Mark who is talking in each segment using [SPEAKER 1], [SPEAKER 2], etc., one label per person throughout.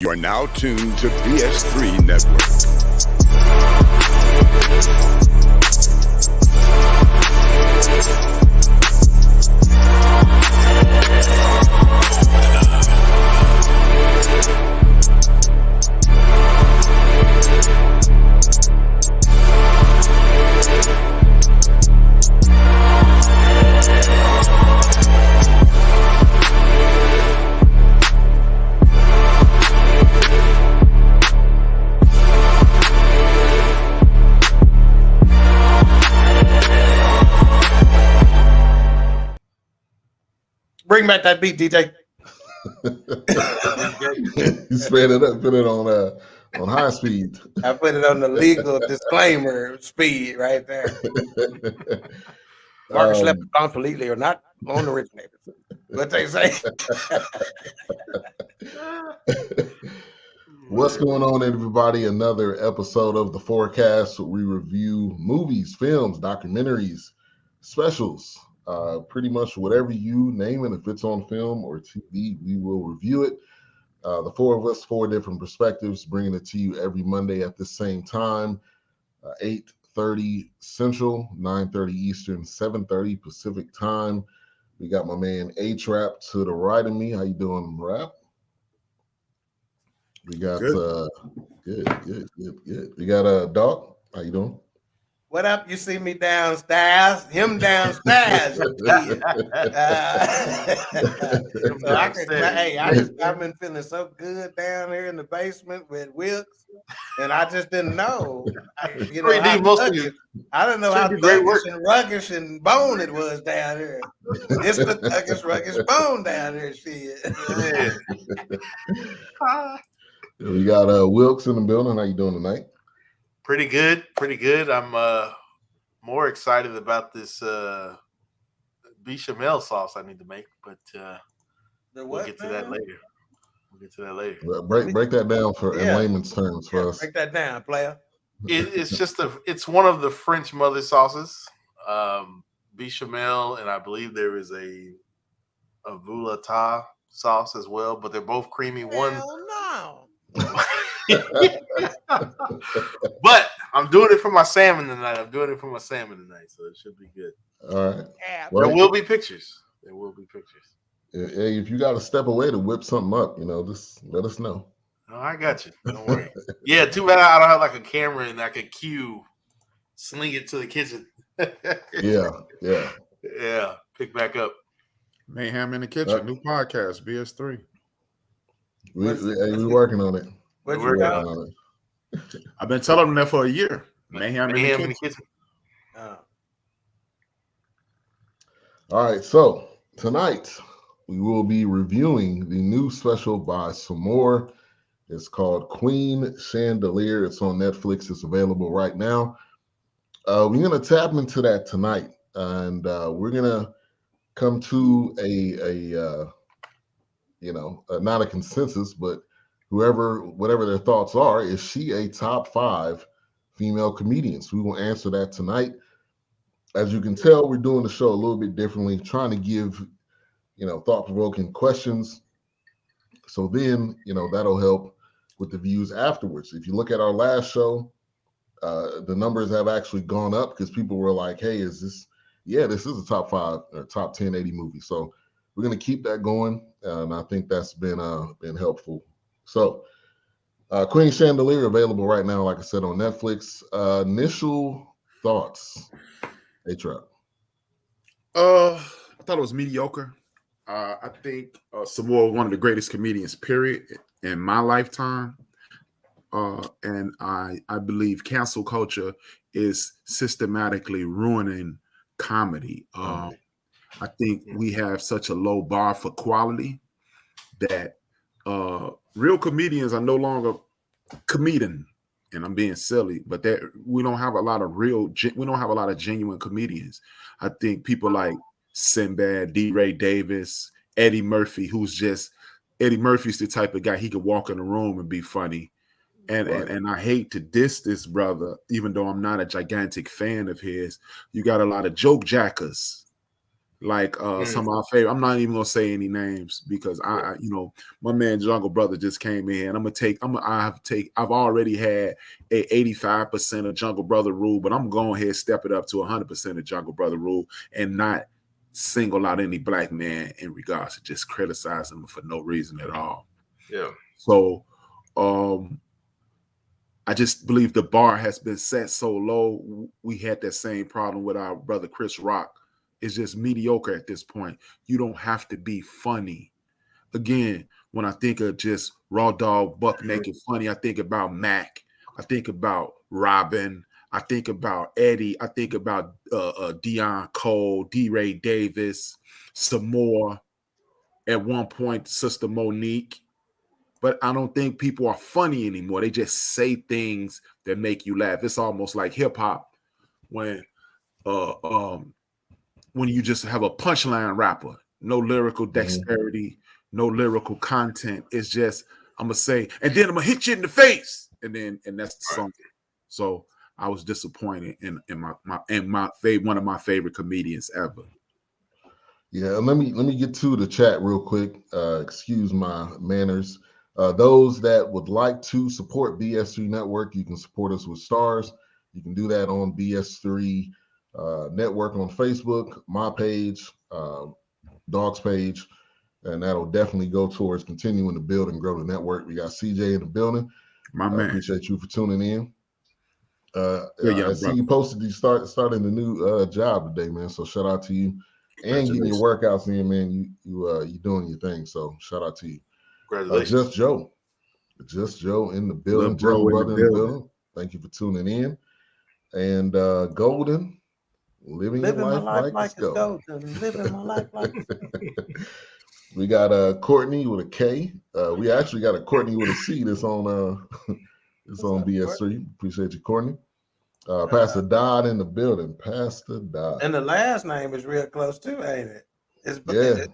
[SPEAKER 1] You are now tuned to BS3 Network.
[SPEAKER 2] Bring back that beat, DJ.
[SPEAKER 3] You sped it up, put it on high speed.
[SPEAKER 2] I put it on the legal disclaimer speed right there. Marcus left completely or not on originators. What they say.
[SPEAKER 3] What's going on, everybody? Another episode of The Forecast where we review movies, films, documentaries, specials, pretty much whatever you name it. If it's on film or TV, we will review it. The four of us, four different perspectives, bringing it to you every Monday at the same time, 8:30 Central, 9:30 Eastern, 7:30 Pacific time. We got my man A-Trap to the right of me. How you doing, Rap? We got good. We got Doc. How you doing?
[SPEAKER 2] What up? You see me downstairs? Him downstairs. So I've been feeling so good down here in the basement with Wilkes, and I just didn't know. I didn't know how ruggish and bone it was down here. It's the ruggish bone down here. Shit.
[SPEAKER 3] We got Wilkes in the building. How you doing tonight?
[SPEAKER 4] Pretty good. I'm more excited about this bechamel sauce I need to make, but we'll get to that later.
[SPEAKER 3] Break that down in layman's terms for us.
[SPEAKER 2] Break that down, player.
[SPEAKER 4] It's one of the French mother sauces, bechamel, and I believe there is a voulata sauce as well, but they're both creamy.
[SPEAKER 2] Hell no.
[SPEAKER 4] But I'm doing it for my salmon tonight. So it should be good.
[SPEAKER 3] All right.
[SPEAKER 2] Yeah.
[SPEAKER 3] Well,
[SPEAKER 4] there will be pictures.
[SPEAKER 3] Hey, if you got to step away to whip something up, just let us know.
[SPEAKER 4] Oh, I got you. Don't worry. Yeah, too bad I don't have like a camera and I could sling it to the kitchen. Yeah. Pick back up.
[SPEAKER 5] Mayhem in the Kitchen, new podcast, BS3.
[SPEAKER 3] We're working on it.
[SPEAKER 5] I've been telling them that for a year. Mayhem in the Kitchen.
[SPEAKER 3] All right, so tonight we will be reviewing the new special by Sommore. It's called Queen Chandelier. It's on Netflix. It's available right now. We're going to tap into that tonight, and we're going to come to not a consensus, but whatever their thoughts are, is she a top 5 female comedian? So we will answer that tonight. As you can tell, we're doing the show a little bit differently, trying to give, thought-provoking questions. So then, that'll help with the views afterwards. If you look at our last show, the numbers have actually gone up because people were like, hey, this is a top 5 or top 10 80 movie. So we're going to keep that going. And I think that's been helpful. So Queen Chandelier available right now, like I said, on Netflix. Initial thoughts, A-Trap.
[SPEAKER 5] I thought it was mediocre. I think Sommore, one of the greatest comedians, period, in my lifetime. And I believe cancel culture is systematically ruining comedy. I think we have such a low bar for quality that real comedians are no longer comedian, and I'm being silly, but that we don't have a lot of genuine comedians. I think people like Sinbad, D. Ray Davis, Eddie Murphy, Eddie Murphy's the type of guy, he could walk in a room and be funny. And I hate to diss this brother, even though I'm not a gigantic fan of his. You got a lot of joke jackers Like some of our favorite. I'm not even gonna say any names because I my man Jungle Brother just came in. I've already had a 85% of Jungle Brother rule, but I'm going ahead step it up to 100% of Jungle Brother rule and not single out any black man in regards to just criticize them for no reason at all.
[SPEAKER 4] Yeah.
[SPEAKER 5] So I just believe the bar has been set so low. We had that same problem with our brother Chris Rock. It's just mediocre at this point. You don't have to be funny. Again, when I think of just raw dog, buck naked funny, I think about Mac. I think about Robin. I think about Eddie. I think about Deion Cole, D. Ray Davis, Sommore. At one point, Sister Monique. But I don't think people are funny anymore. They just say things that make you laugh. It's almost like hip hop when you just have a punchline rapper, no lyrical dexterity, no lyrical content. It's just I'm gonna say, and then I'm gonna hit you in the face, and that's the song. So I was disappointed in one of my favorite comedians ever.
[SPEAKER 3] Yeah, let me get to the chat real quick. Excuse my manners. Those that would like to support BS3 Network, you can support us with stars. You can do that on BS3 Network on Facebook, my page, Dog's page, and that'll definitely go towards continuing to build and grow the network. We got CJ in the building.
[SPEAKER 5] My man.
[SPEAKER 3] Appreciate you for tuning in. I see you posted you starting the new job today, man. So shout out to you and getting your workouts in, man. You doing your thing. So shout out to you.
[SPEAKER 4] Congratulations.
[SPEAKER 3] Just Joe in the building. Jungle Brother in the building. Thank you for tuning in. And Golden, living your life like it's golden.
[SPEAKER 2] Living my life like it's golden.
[SPEAKER 3] We got Courtney with a K. We actually got a Courtney with a C that's on BS3. Appreciate you, Courtney. Pastor Dodd in the building. Pastor Dodd.
[SPEAKER 2] And the last name is real close too, ain't it? It's
[SPEAKER 3] yeah.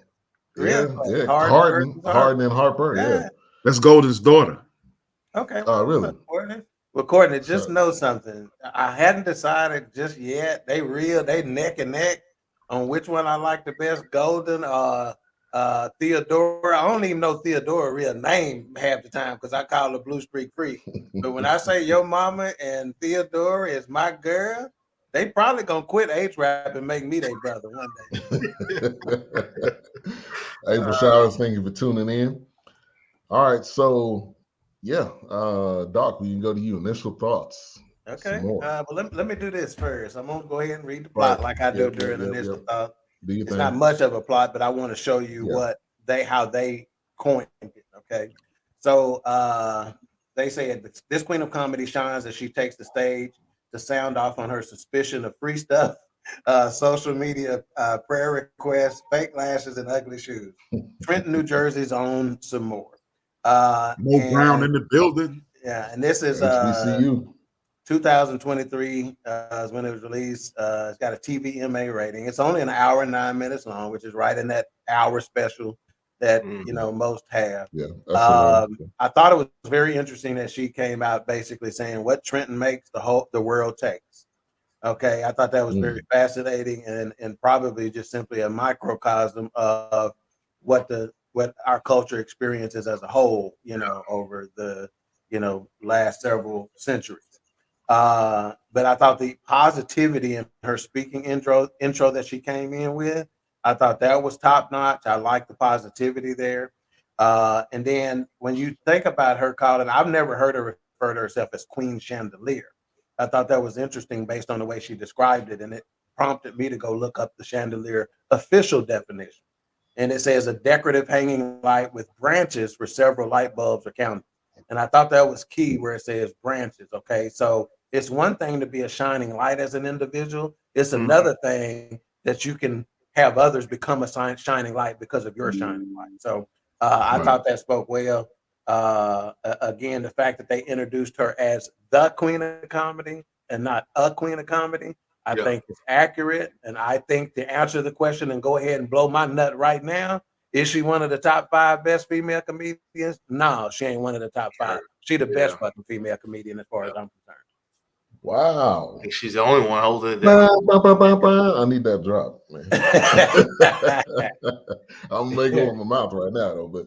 [SPEAKER 3] Harden and Harper. Yeah.
[SPEAKER 5] That's Golden's daughter.
[SPEAKER 2] Okay.
[SPEAKER 3] Really?
[SPEAKER 2] Well, Courtney, just know something. I hadn't decided just yet. They neck and neck on which one I like the best, Golden or Theodora. I don't even know Theodora's real name half the time because I call her Blue Streak Freak. But when I say your mama and Theodora is my girl, they probably gonna quit H-Rap and make me their brother one day.
[SPEAKER 3] April Showers, thank you for tuning in. All right, so yeah, Doc, we can go to you. Initial thoughts.
[SPEAKER 2] Okay. Well, let me do this first. I'm gonna go ahead and read the plot like I do during initial thought. It's not much of a plot, but I want to show you how they coined it. Okay. So they say this queen of comedy shines as she takes the stage to sound off on her suspicion of free stuff, social media prayer requests, fake lashes, and ugly shoes. Trenton, New Jersey's own Sommore.
[SPEAKER 5] Mo Brown in the building.
[SPEAKER 2] Yeah, and this is
[SPEAKER 3] HBCU.
[SPEAKER 2] 2023 is when it was released. It's got a TVMA rating. It's only an hour and 9 minutes long, which is right in that hour special that most have.
[SPEAKER 3] Yeah.
[SPEAKER 2] I thought it was very interesting that she came out basically saying what Trenton makes, the world takes. Okay, I thought that was very fascinating and probably just simply a microcosm of what our culture experiences as a whole, over the last several centuries. But I thought the positivity in her speaking intro that she came in with, I thought that was top notch. I like the positivity there. And then when you think about her calling, I've never heard her refer to herself as Queen Chandelier. I thought that was interesting based on the way she described it, and it prompted me to go look up the chandelier official definition. And it says a decorative hanging light with branches for several light bulbs or candles. And I thought that was key where it says branches. Okay, so it's one thing to be a shining light as an individual. It's another thing that you can have others become a shining light because of your shining light. So I thought that spoke well. Again, the fact that they introduced her as the queen of comedy and not a queen of comedy, I think is accurate. And I think to answer the question and go ahead and blow my nut right now, is she one of the top 5 best female comedians? No, she ain't one of the top 5. She the best fucking female comedian as far as I'm concerned.
[SPEAKER 3] Wow.
[SPEAKER 4] I think she's the only one holding it down.
[SPEAKER 3] I need that drop, man. I'm making it with my mouth right now, though. But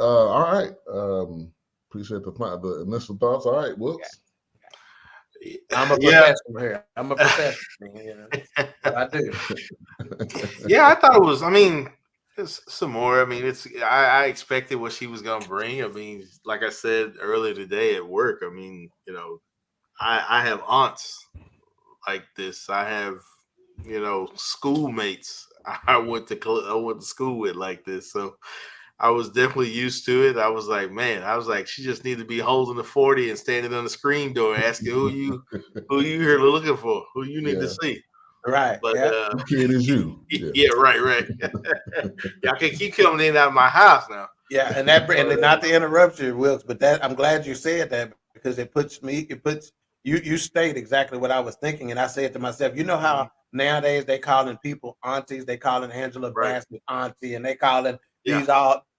[SPEAKER 3] all right. Appreciate the initial thoughts. All right, Wilkes.
[SPEAKER 2] I'm a professional here. I'm a professional. What I do.
[SPEAKER 4] Yeah, I thought it was. I mean, it's some more. I mean, I expected what she was gonna bring. I mean, like I said earlier today at work. I mean, I have aunts like this. I have, schoolmates I went to school with like this. So I was definitely used to it. I was like, she just needed to be holding the 40 and standing on the screen door asking who you here looking for, who you need to see.
[SPEAKER 2] Right.
[SPEAKER 4] But
[SPEAKER 3] kid is you.
[SPEAKER 4] Yeah, right. Y'all can keep coming in and out of my house now.
[SPEAKER 2] Yeah, and not to interrupt you, Wilkes, but I'm glad you said that because it puts you state exactly what I was thinking. And I said to myself, you know how nowadays they calling people aunties, they calling Angela Bassett auntie, and they calling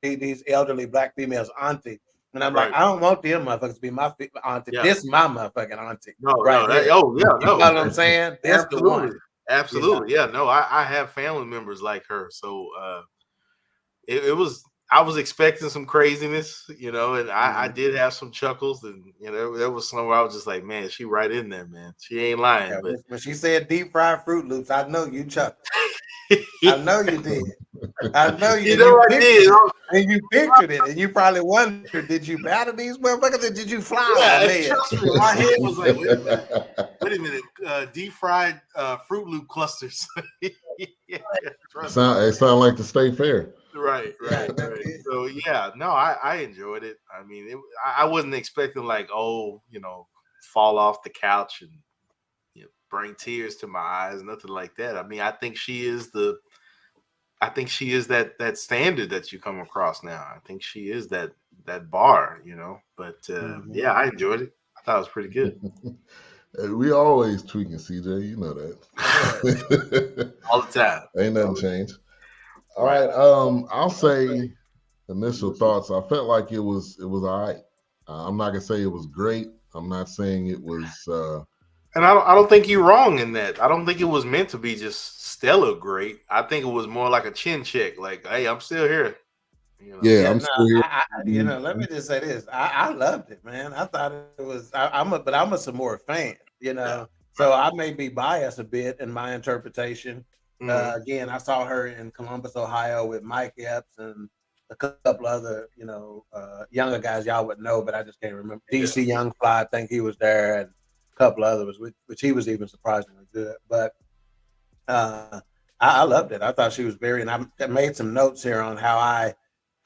[SPEAKER 2] these elderly black females auntie. And I'm like, I don't want them motherfuckers to be my auntie. Yeah. This is my motherfucking auntie.
[SPEAKER 4] You know what I'm
[SPEAKER 2] saying? This the one.
[SPEAKER 4] Absolutely. Yeah, no, I have family members like her. So I was expecting some craziness, and I did have some chuckles, and there was some where I was just like, man, she right in there, man. She ain't lying.
[SPEAKER 2] Yeah,
[SPEAKER 4] but
[SPEAKER 2] when she said deep fried Fruit Loops, I know you chuckled. I know you did. I know you.
[SPEAKER 4] I did.
[SPEAKER 2] And you pictured it, and you probably wondered, did you battle these motherfuckers, or did you fly?
[SPEAKER 4] Trust me, my head was like, wait a minute, deep fried Fruit Loop clusters.
[SPEAKER 3] It sound like the State Fair.
[SPEAKER 4] Right. So I enjoyed it. I mean, I wasn't expecting like, fall off the couch and bring tears to my eyes, nothing like that. I mean, I think she is that standard that you come across now. I think she is that bar, But I enjoyed it. I thought it was pretty good.
[SPEAKER 3] We always tweaking, CJ. You know that
[SPEAKER 4] all the time.
[SPEAKER 3] Ain't nothing changed. All right. I'll say initial thoughts. I felt like it was all right. I'm not gonna say it was great. I'm not saying it was.
[SPEAKER 4] And I don't think you're wrong in that. I don't think it was meant to be just stellar great. I think it was more like a chin check. Like, hey, I'm still here.
[SPEAKER 3] I'm still here.
[SPEAKER 2] Let me just say this. I loved it, man. I thought it was. I'm a Sommore fan. So I may be biased a bit in my interpretation. Again, I saw her in Columbus, Ohio, with Mike Epps and a couple other, younger guys y'all would know, but I just can't remember. DC Young Fly, I think he was there, and a couple others, which he was even surprisingly good. But I loved it. I thought she was and I made some notes here on how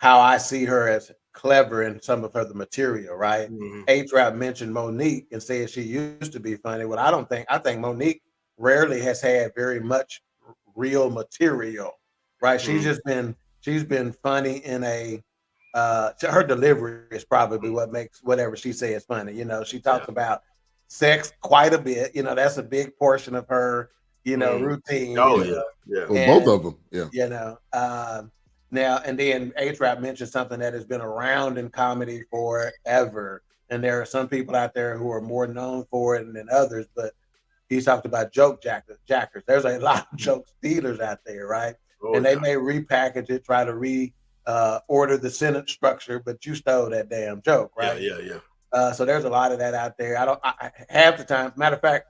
[SPEAKER 2] I see her as clever in some of the material, right? H-Rap mentioned Monique and said she used to be funny. Well, I think Monique rarely has had very much real material, right? She's been funny in her delivery is probably what makes whatever she says funny. She talks about sex quite a bit. That's a big portion of her, routine.
[SPEAKER 3] Well, both of them,
[SPEAKER 2] now and then H-Rap mentioned something that has been around in comedy forever, and there are some people out there who are more known for it than others, but he talked about joke jackers. There's a lot of joke stealers out there, right? They may repackage it, try to order the sentence structure, but you stole that damn joke, right?
[SPEAKER 4] Yeah.
[SPEAKER 2] So there's a lot of that out there. I half the time, matter of fact,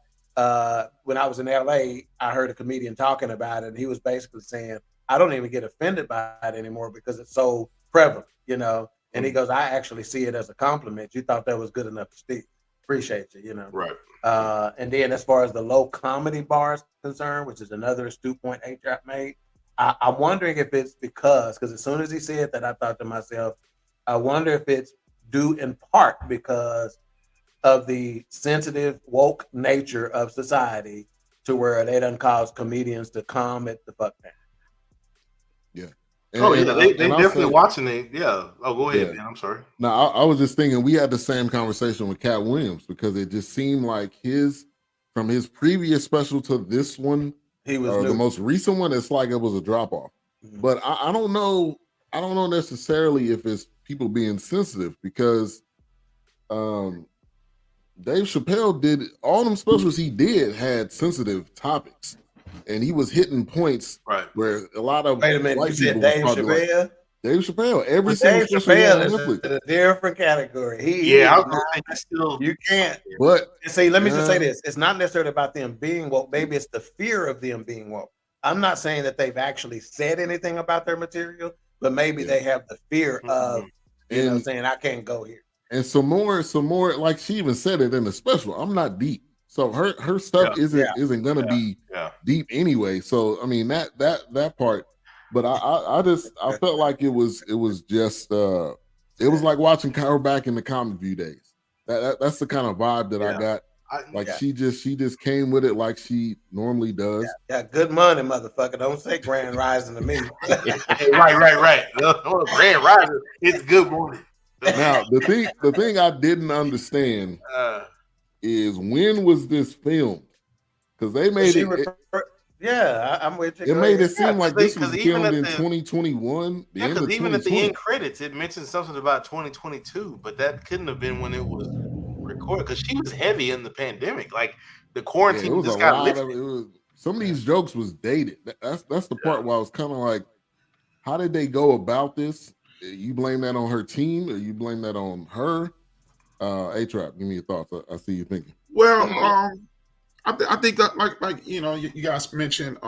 [SPEAKER 2] when I was in LA, I heard a comedian talking about it, and he was basically saying, I don't even get offended by it anymore because it's so prevalent, And he goes, I actually see it as a compliment. You thought that was good enough to speak. Appreciate you,
[SPEAKER 4] Right.
[SPEAKER 2] And then as far as the low comedy bar is concerned, which is another astute point H-Rap made, I'm wondering if it's because as soon as he said that, I thought to myself, I wonder if it's due in part because of the sensitive, woke nature of society to where they done cause comedians to calm it the fuck down.
[SPEAKER 4] They definitely watching it. Yeah. Oh, go ahead, man. I'm sorry.
[SPEAKER 3] No, I was just thinking we had the same conversation with Cat Williams because it just seemed like from his previous special to this one,
[SPEAKER 2] he was
[SPEAKER 3] the most recent one. It's like it was a drop off. But I don't know. I don't know necessarily if it's people being sensitive because Dave Chappelle did all them specials he did had sensitive topics, and he was hitting points where a lot of
[SPEAKER 2] wait a minute, you said Dave Chappelle?
[SPEAKER 3] Like, Dave Chappelle, every
[SPEAKER 2] Dave
[SPEAKER 3] single
[SPEAKER 2] Chappelle is in a different category. You can't.
[SPEAKER 3] But
[SPEAKER 2] see, let me just say this: it's not necessarily about them being woke. Maybe it's the fear of them being woke. I'm not saying that they've actually said anything about their material, but maybe they have the fear of, saying I can't go here.
[SPEAKER 3] And some more, like she even said it in the special. I'm not deep, so her stuff isn't gonna be deep anyway. So I mean that part, but I felt like it was just it was like watching her back in the Comic View days. That's the kind of vibe that I got. She just came with it like she normally does.
[SPEAKER 2] Yeah, good money, motherfucker. Don't say Grand Rising to me.
[SPEAKER 4] right. Grand Rising, it's good morning.
[SPEAKER 3] Now the thing I didn't understand is when was this filmed? Because they made
[SPEAKER 2] I'm with you.
[SPEAKER 3] It made it seem like this was filmed in 2021.
[SPEAKER 4] Because even at the end credits, it mentioned something about 2022, but that couldn't have been when it was recorded. Because she was heavy in the pandemic, like the quarantine just got lifted.
[SPEAKER 3] Some of these jokes was dated. That's the part where I was kind of like, how did they go about this? You blame that on her team, or you blame that on her? A-Trap, give me your thoughts. I see you thinking.
[SPEAKER 5] Well, I think that like you guys mentioned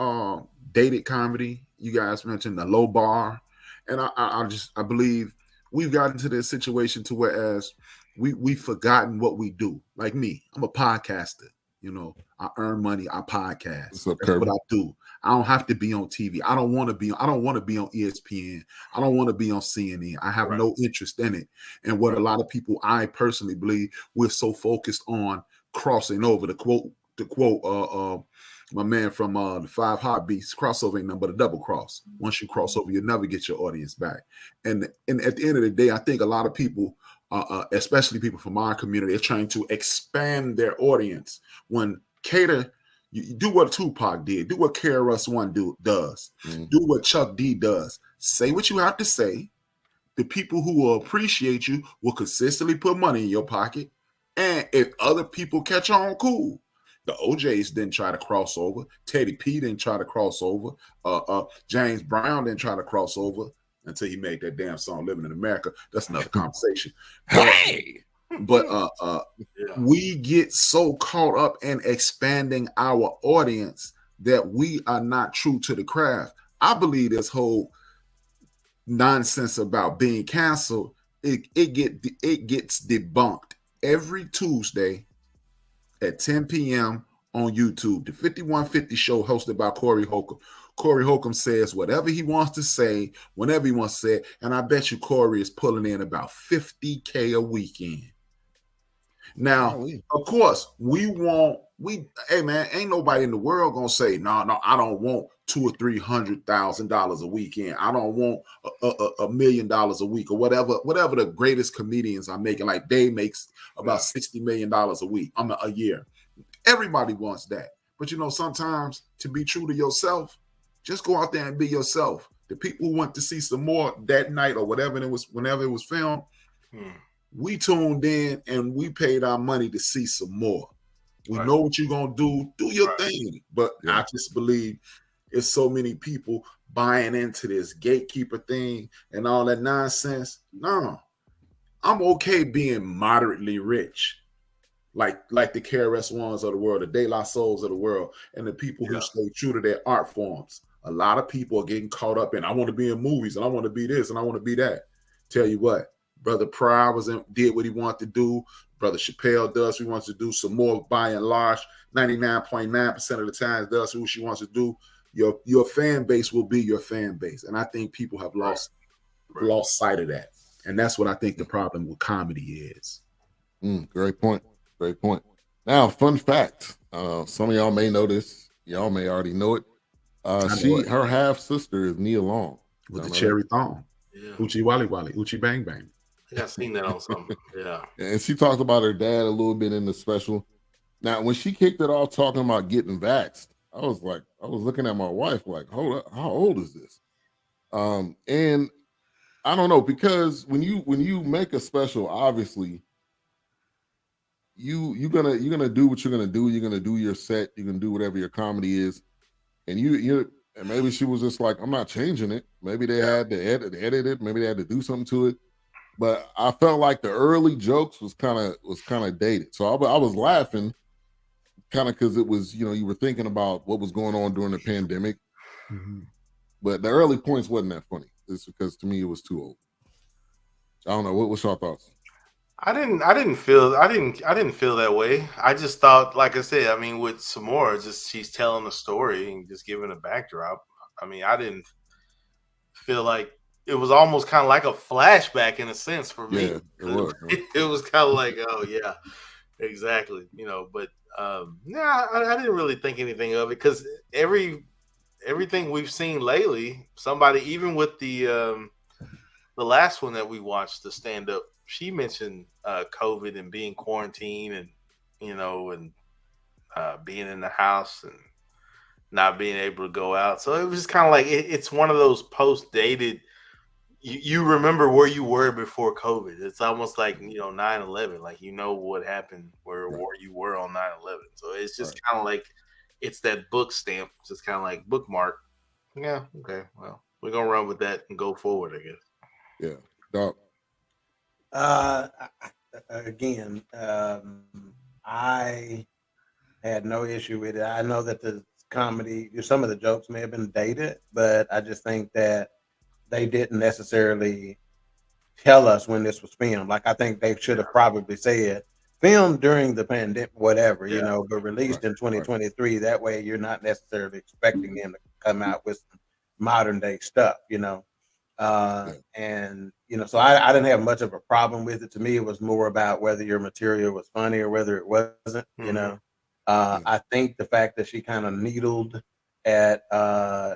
[SPEAKER 5] dated comedy. You guys mentioned the low bar, and I believe we've gotten to this situation to whereas we've forgotten what we do. Like me, I'm a podcaster. I earn money. I podcast. That's what I do. I don't have to be on TV. I don't want to be on ESPN. I don't want to be on CNN. I have no interest in it. And what a lot of people, I personally believe, we're so focused on crossing over. To quote my man from the Five Heartbeats, crossover ain't nothing but a double cross. Once you cross over, you'll never get your audience back. And at the end of the day, I think a lot of people, especially people from our community, are trying to expand their audience when you do what Tupac did, do what KRS-One does, do what Chuck D does. Say what you have to say. The people who will appreciate you will consistently put money in your pocket. And if other people catch on, cool. The OJs didn't try to cross over. Teddy P didn't try to cross over. James Brown didn't try to cross over until he made that damn song "Living in America." That's another conversation. But we get so caught up in expanding our audience that we are not true to the craft. I believe this whole nonsense about being canceled, it gets debunked every Tuesday at 10 p.m. on YouTube. The 5150 show hosted by Corey Holcomb. Corey Holcomb says whatever he wants to say, whenever he wants to say it, and I bet you Corey is pulling in about $50K a weekend. Now, of course, hey man, ain't nobody in the world gonna say, no, I don't want $200,000 or $300,000 a weekend. I don't want $1 million a week or whatever the greatest comedians are making. Like Dave makes about $60 million a year. Everybody wants that. But sometimes to be true to yourself, just go out there and be yourself. The people who went to see Sommore that night or whenever it was filmed, we tuned in and we paid our money to see Sommore. We know what you're gonna do. Do your thing. But I just believe it's so many people buying into this gatekeeper thing and all that nonsense. No, I'm okay being moderately rich, like the KRS-Ones of the world, the De La Souls of the world, and the people who stay true to their art forms. A lot of people are getting caught up in, I want to be in movies and I want to be this and I want to be that. Tell you what, Brother Pryor did what he wanted to do. Brother Chappelle does what he wants to do. Sommore, by and large, 99.9% of the time does what she wants to do. Your fan base will be your fan base. And I think people have lost sight of that. And that's what I think the problem with comedy is.
[SPEAKER 3] Great point. Great point. Now, fun fact. Some of y'all may know this. Y'all may already know it. Her half sister is Nia Long.
[SPEAKER 5] With the cherry thong. Yeah. Uchi Wally Wally, Uchi Bang Bang.
[SPEAKER 4] I think I've seen that on something. Yeah.
[SPEAKER 3] And she talked about her dad a little bit in the special. Now, when she kicked it off talking about getting vaxxed, I was looking at my wife like, hold up, how old is this? And I don't know, because when you make a special, obviously, you're gonna do what you're gonna do. You're gonna do your set. You're gonna do whatever your comedy is, and and maybe she was just like, I'm not changing it. Maybe they had to edit it. Maybe they had to do something to it. But I felt like the early jokes was kind of dated. So I was laughing, kind of because it was, you were thinking about what was going on during the pandemic. Mm-hmm. But the early points wasn't that funny. It's because to me it was too old. I don't know. What's your thoughts?
[SPEAKER 4] I didn't feel that way. I just thought, like I said, I mean, with Sommore, just she's telling a story and just giving a backdrop. I mean, I didn't feel like it was almost kind of like a flashback in a sense for me.
[SPEAKER 3] Yeah, it was.
[SPEAKER 4] It was kind of like, oh yeah, exactly. But I didn't really think anything of it because everything we've seen lately, somebody, even with the last one that we watched, the stand up, she mentioned COVID and being quarantined and and being in the house and not being able to go out. So it was just kind of like it's one of those post dated. You remember where you were before COVID. It's almost like 9/11. Like what happened where you were on 9/11. So it's just kind of like it's that book stamp. Just kind of like bookmark. Yeah. Okay. Well, we're gonna run with that and go forward, I guess.
[SPEAKER 3] Yeah. Doc.
[SPEAKER 2] Again, I had no issue with it. I know that the comedy, some of the jokes may have been dated, but I just think that they didn't necessarily tell us when this was filmed. Like, I think they should have probably said filmed during the pandemic, whatever, but released in 2023. That way you're not necessarily expecting them to come out with some modern day stuff, and so I didn't have much of a problem with it. To me, it was more about whether your material was funny or whether it wasn't. I think the fact that she kind of needled at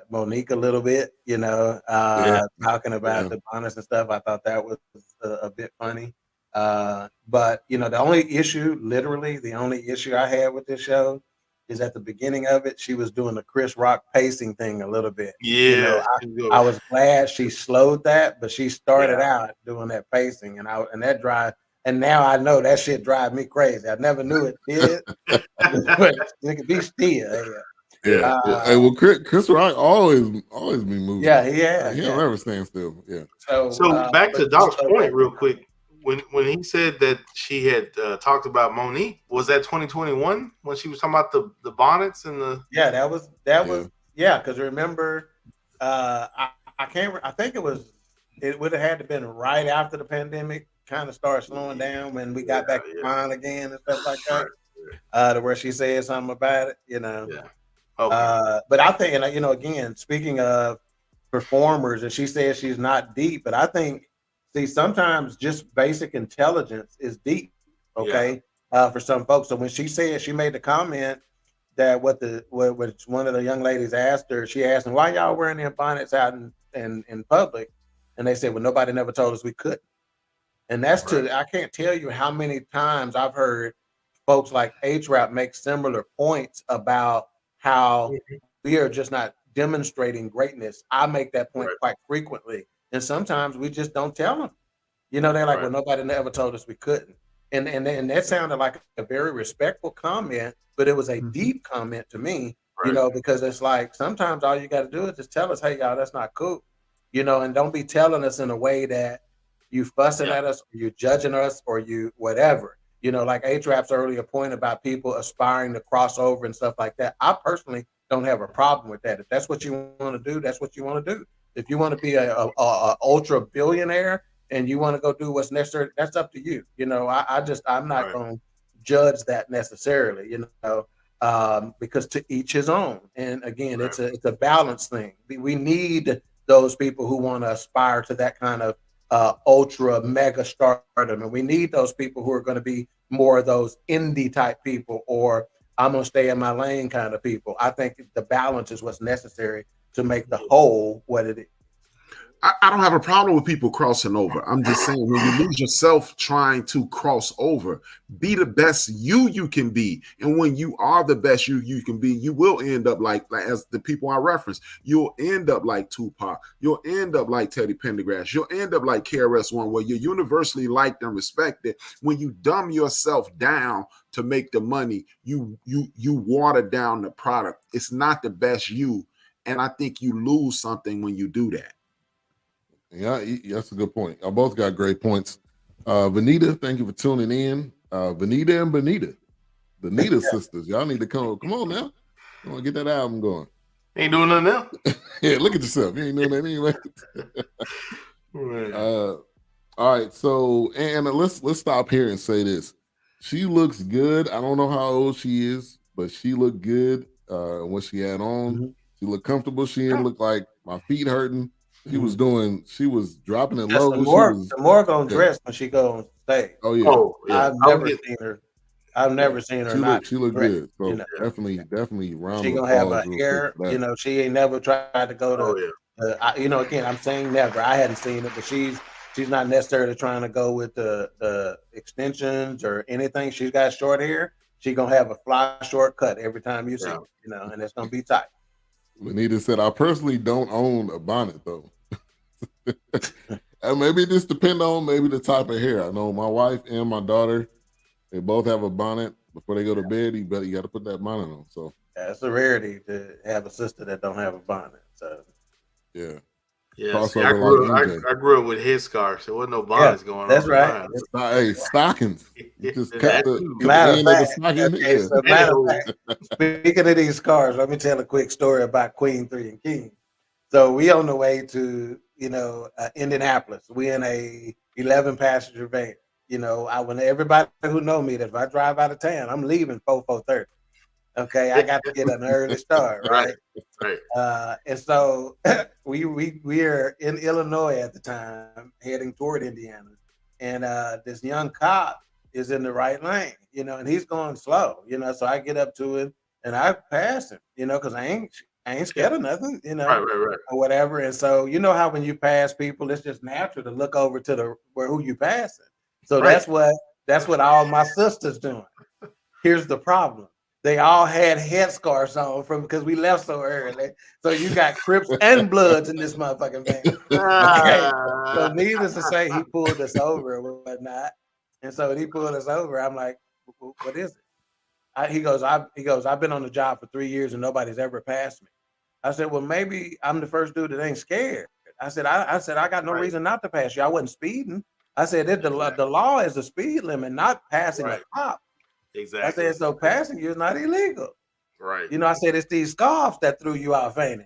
[SPEAKER 2] Monique a little bit, talking about the bonus and stuff, I thought that was a bit funny. But the only issue I had with this show is at the beginning of it, she was doing the Chris Rock pacing thing a little bit.
[SPEAKER 4] Yeah,
[SPEAKER 2] I was glad she slowed that, but she started out doing that pacing, and that drive. And now I know that shit drive me crazy. I never knew it did, but it could be still.
[SPEAKER 3] Yeah. Hey, well, Chris Rock always be moving.
[SPEAKER 2] Yeah,
[SPEAKER 3] he don't ever stand still. Yeah.
[SPEAKER 4] So back to Doc's point, real quick. When he said that she had talked about Monique, was that 2021 when she was talking about the bonnets and the?
[SPEAKER 2] Yeah, that was because remember, I think it would have had to been right after the pandemic kind of started slowing down when we got back to fine again and stuff like that. To where she said something about it, Yeah. Okay. But I think, and again, speaking of performers, and she says she's not deep, but I think. See, sometimes just basic intelligence is deep, okay, for some folks. So when she made the comment that what one of the young ladies asked her, she asked them, why y'all wearing their bonnets out in public? And they said, well, nobody never told us we couldn't. And that's I can't tell you how many times I've heard folks like H-Rap make similar points about how we are just not demonstrating greatness. I make that point quite frequently. And sometimes we just don't tell them. They're like, well, nobody ever told us we couldn't. And that sounded like a very respectful comment, but it was a deep comment to me, because it's like sometimes all you got to do is just tell us, hey, y'all, that's not cool. And don't be telling us in a way that you fussing at us, or you judging us, or you whatever. Like H-Rap's earlier point about people aspiring to cross over and stuff like that. I personally don't have a problem with that. If that's what you want to do, that's what you want to do. If you want to be a ultra billionaire and you want to go do what's necessary, that's up to you. I'm not going to judge that necessarily, because to each his own. And again, it's a balance thing. We need those people who want to aspire to that kind of ultra mega stardom, and we need those people who are going to be more of those indie type people, or I'm going to stay in my lane kind of people. I think the balance is what's necessary to make the whole what it is.
[SPEAKER 5] I don't have a problem with people crossing over. I'm just saying, when you lose yourself trying to cross over, be the best you can be. And when you are the best you can be, you will end up like as the people I reference. You'll end up like Tupac. You'll end up like Teddy Pendergrass. You'll end up like KRS-One, where you're universally liked and respected. When you dumb yourself down to make the money, you water down the product. It's not the best you. And I think you lose something when you do that.
[SPEAKER 3] Yeah, that's a good point. I both got great points. Vanita, thank you for tuning in. Vanita and Benita sisters. Y'all need to come on now. I want to get that album going.
[SPEAKER 4] Ain't doing nothing now.
[SPEAKER 3] Yeah, look at yourself. You ain't doing that anyway. All right, so and let's stop here and say this. She looks good. I don't know how old she is, but she looked good what she had on. Mm-hmm. She looked comfortable. She didn't look like my feet hurting. She was dropping it low.
[SPEAKER 2] Sommore gonna dress when she go on stage.
[SPEAKER 3] Oh yeah.
[SPEAKER 2] I've never seen her. I've never seen her.
[SPEAKER 3] She looked good. So definitely round.
[SPEAKER 2] She gonna have her hair. She ain't never tried to go to. Again, I'm saying never. I hadn't seen it, but she's not necessarily trying to go with the extensions or anything. She's got short hair. She gonna have a fly short cut every time you see her. And it's gonna be tight.
[SPEAKER 3] Vanita said, "I personally don't own a bonnet though." And maybe it just depends on maybe the type of hair. I know my wife and my daughter, they both have a bonnet. Before they go to bed, you got to put that bonnet on. So
[SPEAKER 2] it's a rarity to have a sister that don't have a bonnet. So
[SPEAKER 3] yeah.
[SPEAKER 4] See, I grew up with headscarves. There wasn't no bonnets going on.
[SPEAKER 2] That's right.
[SPEAKER 3] Hey, stockings. You just cut the
[SPEAKER 2] end of the stocking. Speaking of these cars, let me tell a quick story about Queen 3 and King. So we on the way to Indianapolis. We in a 11-passenger van. When everybody who know me, that if I drive out of town, I'm leaving 4:30. Okay, I got to get an early start, right? And so we are in Illinois at the time, heading toward Indiana, and this young cop is in the right lane, and he's going slow, So I get up to him and I pass him, because I ain't scared of nothing,
[SPEAKER 4] right.
[SPEAKER 2] or whatever. And so how when you pass people, it's just natural to look over to who you passing. So that's what all my sisters doing. Here's the problem. They all had headscarves on because we left so early. So you got Crips and Bloods in this motherfucking van. Okay. So needless to say, he pulled us over or whatnot. And so when he pulled us over, I'm like, what is it? He goes, I've been on the job for 3 years and nobody's ever passed me. I said, well, maybe I'm the first dude that ain't scared. I said, I got no reason not to pass you. I wasn't speeding. I said, the law is the speed limit, not passing a cop.
[SPEAKER 4] Exactly.
[SPEAKER 2] I said, so passing you is not illegal.
[SPEAKER 4] Right.
[SPEAKER 2] I said, it's these scarves that threw you out fainting.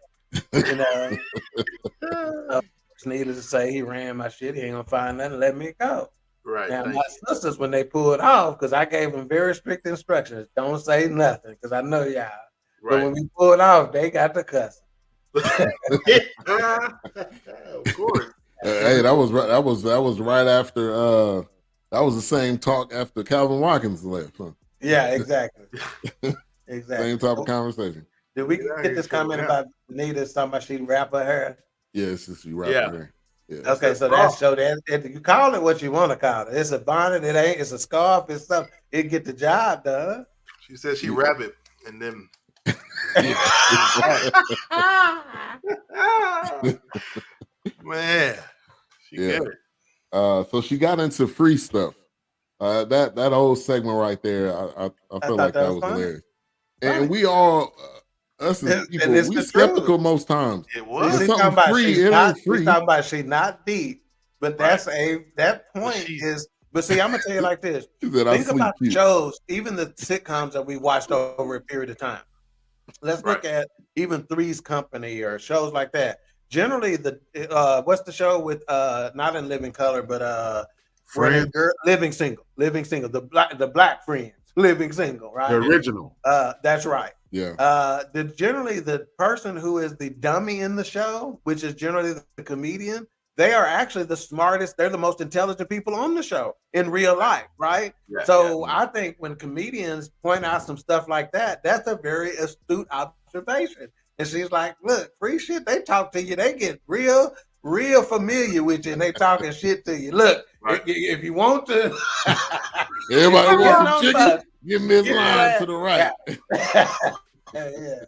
[SPEAKER 2] Needless to say, he ran my shit. He ain't gonna find nothing and let me go.
[SPEAKER 4] Right.
[SPEAKER 2] Now, my sisters, when they pulled off, because I gave them very strict instructions, don't say nothing, because I know y'all. Right. But when we pulled off, they got the cussing.
[SPEAKER 4] Of course.
[SPEAKER 3] Hey, that was right after that was the same talk after Calvin Watkins left, huh?
[SPEAKER 2] Yeah, exactly. Exactly.
[SPEAKER 3] Same type of conversation.
[SPEAKER 2] Did we get this comment about Anita talking about she wrap her hair?
[SPEAKER 3] Yes, she wrap her hair. Yeah.
[SPEAKER 2] Okay, so that's you call it what you want to call it. It's a bonnet, it ain't, it's a scarf, it's something. It get the job done.
[SPEAKER 4] She said she wrap it and then man, she get it.
[SPEAKER 3] So she got into free stuff. That whole segment right there, I felt like that was hilarious. And we all, us as people, we skeptical most times.
[SPEAKER 4] It was.
[SPEAKER 3] Something free, it ain't free.
[SPEAKER 2] We talking about she not deep, but that point is. But see, I'm gonna tell you like this. Think about the shows, even the sitcoms that we watched over a period of time. Let's look at even Three's Company or shows like that. Generally, what's the show with not in Living Color, but
[SPEAKER 5] Friends?
[SPEAKER 2] Living Single, the black Friends, Living Single, right?
[SPEAKER 5] The original.
[SPEAKER 2] That's right.
[SPEAKER 3] Yeah.
[SPEAKER 2] Generally, the person who is the dummy in the show, which is generally the comedian, they are actually the smartest. They're the most intelligent people on the show in real life, right? Yeah, I think when comedians point out some stuff like that, that's a very astute observation. And she's like, look, free shit, they talk to you, they get real real familiar with you and they talking shit to you. Look, if you want to,
[SPEAKER 3] everybody wants some chicken. Give me this line to the right.
[SPEAKER 2] Yeah.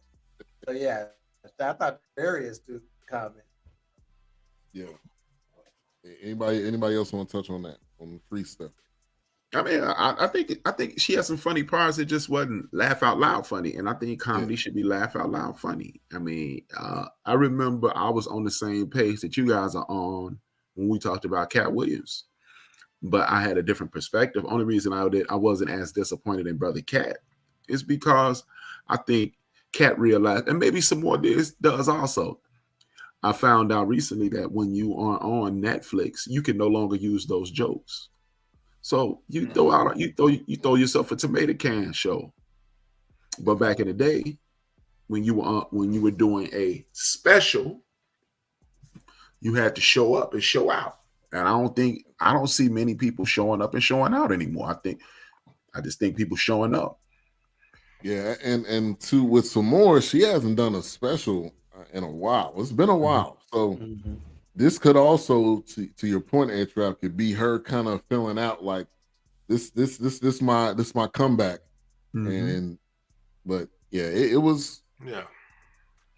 [SPEAKER 2] So yeah, I thought various to comment.
[SPEAKER 3] Yeah. Anybody else want to touch on that, on the free stuff?
[SPEAKER 5] I mean, I think she has some funny parts. It just wasn't laugh out loud funny, and I think comedy should be laugh out loud funny. I mean, I remember I was on the same page that you guys are on when we talked about Cat Williams, but I had a different perspective. Only reason I wasn't as disappointed in Brother Cat is because I think Cat realized, and maybe some more does also. I found out recently that when you are on Netflix, you can no longer use those jokes. So you throw yourself a tomato can show. But back in the day, when you were doing a special, you had to show up and show out. And I don't see many people showing up and showing out anymore. I just think people showing up.
[SPEAKER 3] Yeah, and with Sommore, she hasn't done a special in a while. It's been a while. So this could also, to your point, A-Trap, could be her kind of filling out like this my comeback. But yeah, it was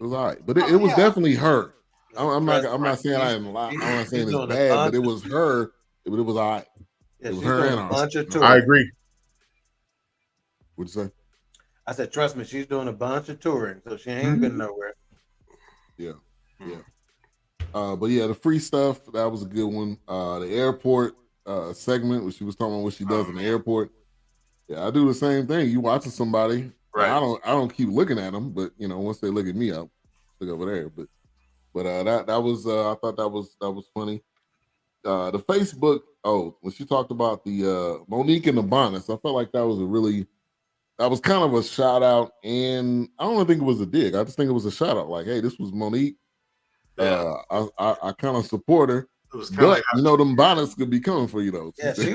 [SPEAKER 3] all right. But it was definitely her. I'm not saying I'm not saying it's bad, but it was her. But it was all right.
[SPEAKER 2] Yeah,
[SPEAKER 3] it was her and
[SPEAKER 5] I agree.
[SPEAKER 3] What'd you say?
[SPEAKER 2] I said, trust me, she's doing a bunch of touring, so she ain't been nowhere.
[SPEAKER 3] Yeah. But yeah, the free stuff, that was a good one. The airport segment, where she was talking about what she does in the airport. Yeah, I do the same thing. You watching somebody, right? I don't keep looking at them, but once they look at me, I'll look over there. But that was I thought that was funny. The Facebook, when she talked about the Monique and the bonnets, I felt like that was kind of a shout out, and I don't think it was a dig. I just think it was a shout out. Like, hey, this was Monique. Yeah. I kind of support her, but them bonnets could be coming for you though.
[SPEAKER 2] Yeah, she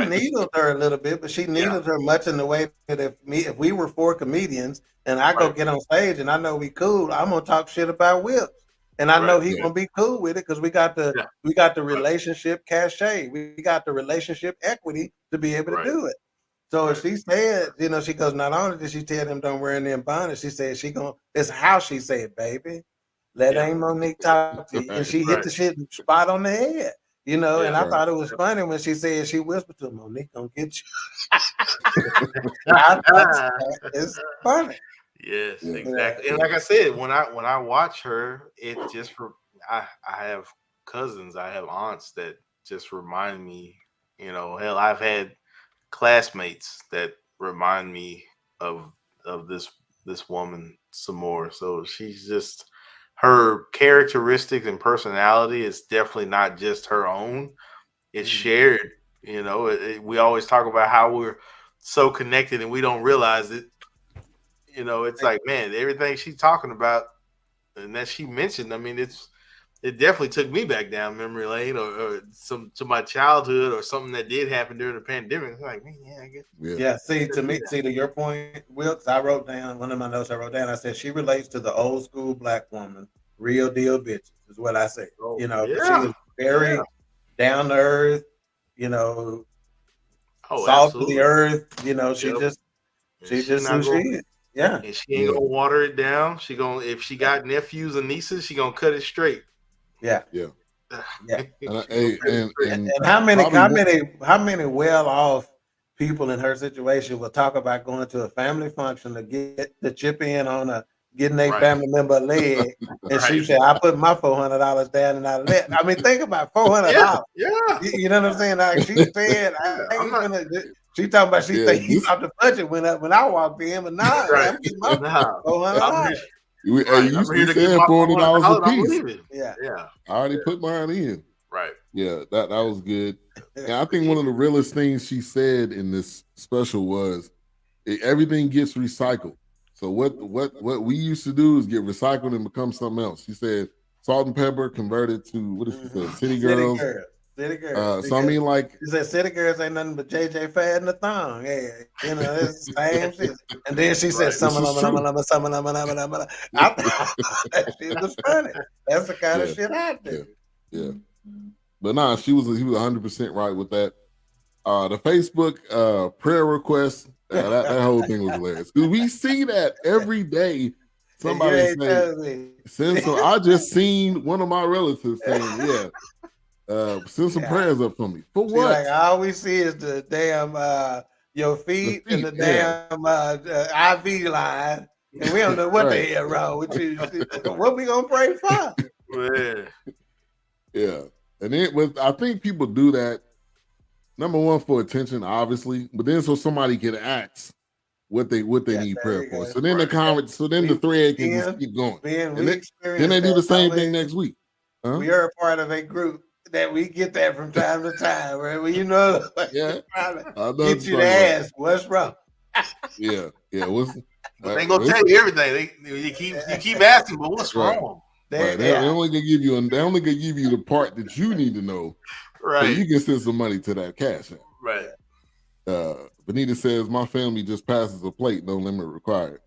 [SPEAKER 2] needled her a little bit, but she needled her much in the way that if we were 4 comedians and I go get on stage and I know we cool, I'm gonna talk shit about Whips, and I know he's gonna be cool with it because we got the relationship cachet, we got the relationship equity to be able to do it. So if she said, she goes, not only did she tell them don't wear any bonnets, she said it's how she said, baby. Let Aunt Monique talk to you. And she hit the shit spot on the head, and I thought it was funny when she said, she whispered to Monique, gonna get you. It's funny.
[SPEAKER 4] Yes, exactly. And like I said, when I watch her, it just I have cousins, I have aunts that just remind me, hell, I've had classmates that remind me of this woman Sommore. So she's just, her characteristics and personality is definitely not just her own. It's shared. We always talk about how we're so connected and we don't realize it. It's like, man, everything she's talking about and that she mentioned, I mean, it definitely took me back down memory lane or to my childhood or something that did happen during the pandemic. It's like, man, I guess.
[SPEAKER 2] Yeah. See, to your point, Wilkes, I wrote down one of my notes. I said she relates to the old school black woman, real deal bitches is what I say. She was very down to earth, salt to the earth. She just who she is. Yeah.
[SPEAKER 4] And she ain't gonna water it down. If she got nephews and nieces, she gonna cut it straight.
[SPEAKER 2] Yeah.
[SPEAKER 3] And
[SPEAKER 2] how many well-off people in her situation will talk about going to a family function to get the chip in on getting a family member a leg, and she said, "I put my $400 down and I let." I mean, think about $400.
[SPEAKER 4] Yeah.
[SPEAKER 2] You know what I'm saying? Like she said, she talking about he thought the budget went up when I walked in, but I'm getting my $400.
[SPEAKER 3] You said $400 a piece.
[SPEAKER 2] Yeah.
[SPEAKER 3] I already put mine in.
[SPEAKER 4] Right.
[SPEAKER 3] Yeah, that was good. And I think one of the realest things she said in this special was everything gets recycled. So what we used to do is get recycled and become something else. She said Salt and Pepper converted to, what did she say? City Girls.
[SPEAKER 2] City Girls.
[SPEAKER 3] So I mean, like,
[SPEAKER 2] she said, City Girls ain't nothing but JJ Fad and the thong. Yeah, it's the same shit. And then she said, some of them. That shit was funny. That's the kind of shit I do.
[SPEAKER 3] Yeah. But nah, he was 100% right with that. The Facebook prayer request, that whole thing was hilarious. Because we see that every day. Somebody send some. I just seen one of my relatives saying, send some prayers up for me. For what?
[SPEAKER 2] Like all we see is the damn your feet and the damn IV line, and we don't know what the hell wrong with you. What we gonna pray for?
[SPEAKER 3] Yeah, and I think people do that. Number one, for attention, obviously, but then so somebody can ask what they need prayer for. So then the thread can just keep going. Then they do the same thing next week.
[SPEAKER 2] We are a part of a group that we get that from time to time, right? Well, you know, get you to ask what's wrong.
[SPEAKER 3] Yeah.
[SPEAKER 4] But they gonna tell you everything. You keep asking, but what's wrong?
[SPEAKER 3] They only can give you the part that you need to know.
[SPEAKER 4] Right.
[SPEAKER 3] So you can send some money to that cash app.
[SPEAKER 4] Right.
[SPEAKER 3] Benita says my family just passes a plate, no limit required.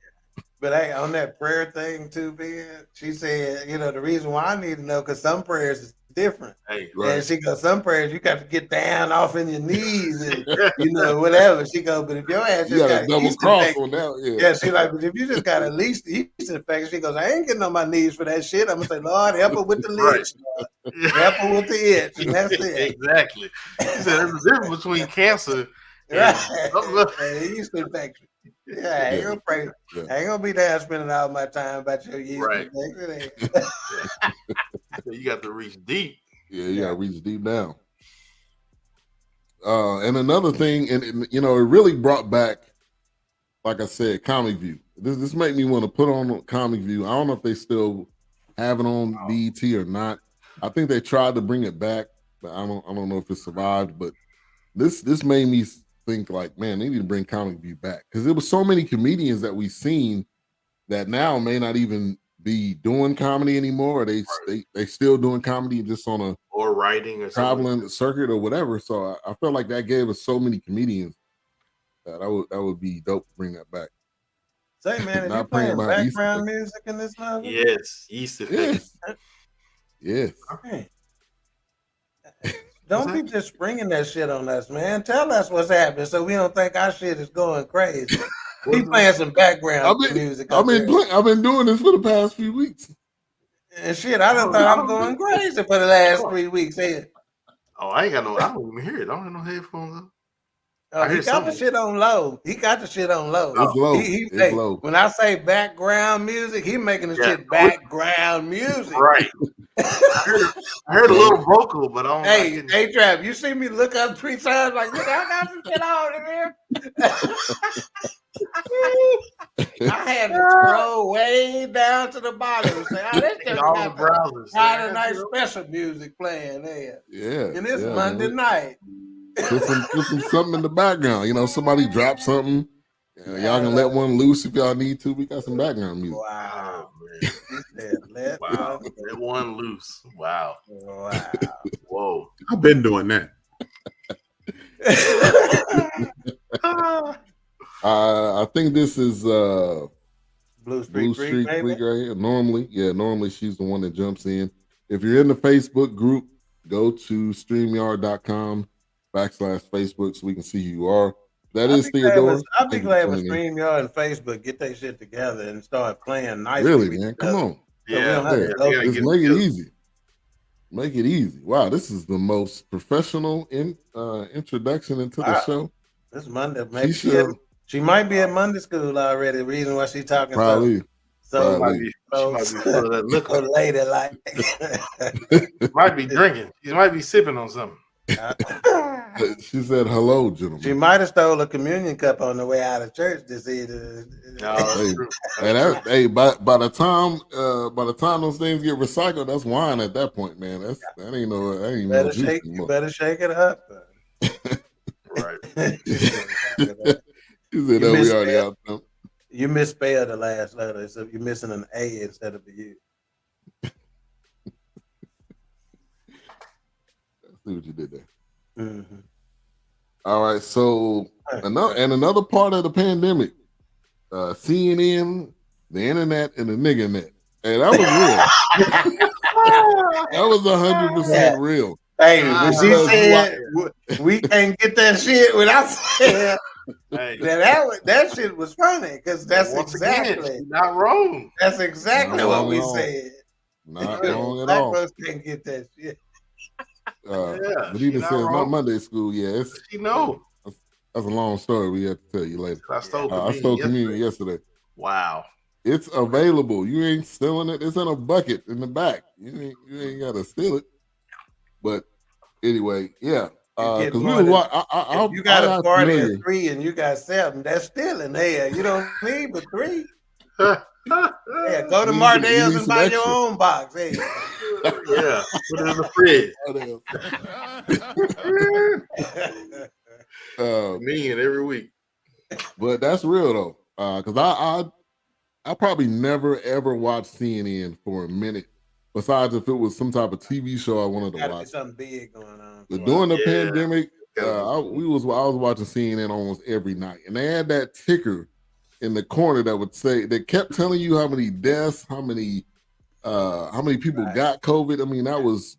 [SPEAKER 2] But hey, on that prayer thing too, Ben, she said, the reason why I need to know, because some prayers is different.
[SPEAKER 4] Hey,
[SPEAKER 2] and she goes, some prayers you got to get down off in your knees and whatever. She goes, but if your ass just got a double cross on that, yeah, she like, but if you just got at least the yeast infection, she goes, I ain't getting on my knees for that shit. I'm gonna say, Lord, help her with the lids, help her with the itch, and that's it.
[SPEAKER 4] Exactly. She said there's a difference between cancer
[SPEAKER 2] and yeast infection. Yeah, I ain't gonna pray. Yeah. I ain't gonna be there spending all my time about your yeast infection.
[SPEAKER 4] You got to reach deep.
[SPEAKER 3] Yeah, you got to reach deep down. And another thing, and it really brought back, like I said, Comic View. This made me want to put on Comic View. I don't know if they still have it on BET or not. I think they tried to bring it back, but I don't know if it survived. But this made me think like, man, they need to bring Comic View back, because there was so many comedians that we've seen that now may not even be doing comedy anymore. Or they still doing comedy just on a
[SPEAKER 4] writing or
[SPEAKER 3] traveling circuit or whatever. So I felt like that gave us so many comedians that would be dope to bring that back.
[SPEAKER 2] Say, man, is you playing background music in this movie?
[SPEAKER 4] Yes, yeast effect.
[SPEAKER 3] Yes.
[SPEAKER 2] Okay. Don't be just springing that shit on us, man. Tell us what's happening so we don't think our shit is going crazy. He playing some background music.
[SPEAKER 3] I've been doing this for the past few weeks.
[SPEAKER 2] And shit, I done thought I'm going crazy for the last 3 weeks here.
[SPEAKER 4] Oh, I don't even hear it. I don't have no headphones on.
[SPEAKER 2] Oh, he got the shit on low. It's
[SPEAKER 3] low. It's low.
[SPEAKER 2] When I say background music, he making the shit background music.
[SPEAKER 4] Right. I heard a little vocal, but I don't.
[SPEAKER 2] Hey, Trap, you see me look up 3 times like, look, I got some shit on in here. I had to scroll way down to the bottom and say, this just got a nice special music playing there.
[SPEAKER 3] Yeah.
[SPEAKER 2] And it's Monday night.
[SPEAKER 3] Put something in the background. Somebody drop something. Y'all can let one loose if y'all need to. We got some background music.
[SPEAKER 2] Wow, man.
[SPEAKER 4] Let one loose. Wow. Whoa.
[SPEAKER 5] I've been doing that.
[SPEAKER 3] I think this is
[SPEAKER 2] Blue Street
[SPEAKER 3] Freak right here. Normally she's the one that jumps in. If you're in the Facebook group, go to StreamYard.com/Facebook so we can see who you are. That is Theodore.
[SPEAKER 2] I'll be glad when StreamYard and Facebook get their shit together and start playing nice.
[SPEAKER 3] Really, man? Come on. Just make it easy. Make it easy. Wow, this is the most professional introduction into the show.
[SPEAKER 2] This Monday, maybe she might be at Monday school already. The reason why she's talking
[SPEAKER 3] probably.
[SPEAKER 2] So
[SPEAKER 4] might be
[SPEAKER 2] look lady like
[SPEAKER 4] might be drinking. She might be sipping on something.
[SPEAKER 3] She said, "Hello, gentlemen."
[SPEAKER 2] She might have stole a communion cup on the way out of church this evening.
[SPEAKER 4] No,
[SPEAKER 3] by the time those things get recycled, that's wine at that point, man. That ain't no juice anymore.
[SPEAKER 2] You better shake it up.
[SPEAKER 4] Right.
[SPEAKER 3] She said, "No, we already out there."
[SPEAKER 2] You misspelled the last letter, so you're missing an A instead of a U.
[SPEAKER 3] See what you did there.
[SPEAKER 2] Mm-hmm.
[SPEAKER 3] All right, so another part of the pandemic, CNN, the internet, and the nigga net. Hey, that was real. That was 100% real.
[SPEAKER 2] Hey, when she said we can't get that shit without saying that shit was funny because that's exactly
[SPEAKER 4] not wrong.
[SPEAKER 2] That's exactly what we said.
[SPEAKER 3] Not wrong at
[SPEAKER 2] Black
[SPEAKER 3] all.
[SPEAKER 2] folks can't get that shit.
[SPEAKER 3] But even says not Monday school. Yeah, it's that's a long story. We have to tell you later.
[SPEAKER 4] I stole communion yesterday. Wow.
[SPEAKER 3] It's available. You ain't stealing it. It's in a bucket in the back. You ain't got to steal it. But anyway, yeah. Because we was
[SPEAKER 2] if you got a party at 3 and you got 7, that's stealing. Hey, you don't need but 3. Yeah, go to Mardell's and buy your own box. Hey.
[SPEAKER 4] Yeah, put it in the fridge. Million every week.
[SPEAKER 3] But that's real though. Because I probably never ever watched CNN for a minute. Besides if it was some type of TV show I wanted to watch.
[SPEAKER 2] Something big going on.
[SPEAKER 3] But during the pandemic, I was watching CNN almost every night, and they had that ticker in the corner that would say that kept telling you how many deaths, how many people got COVID. I mean, that was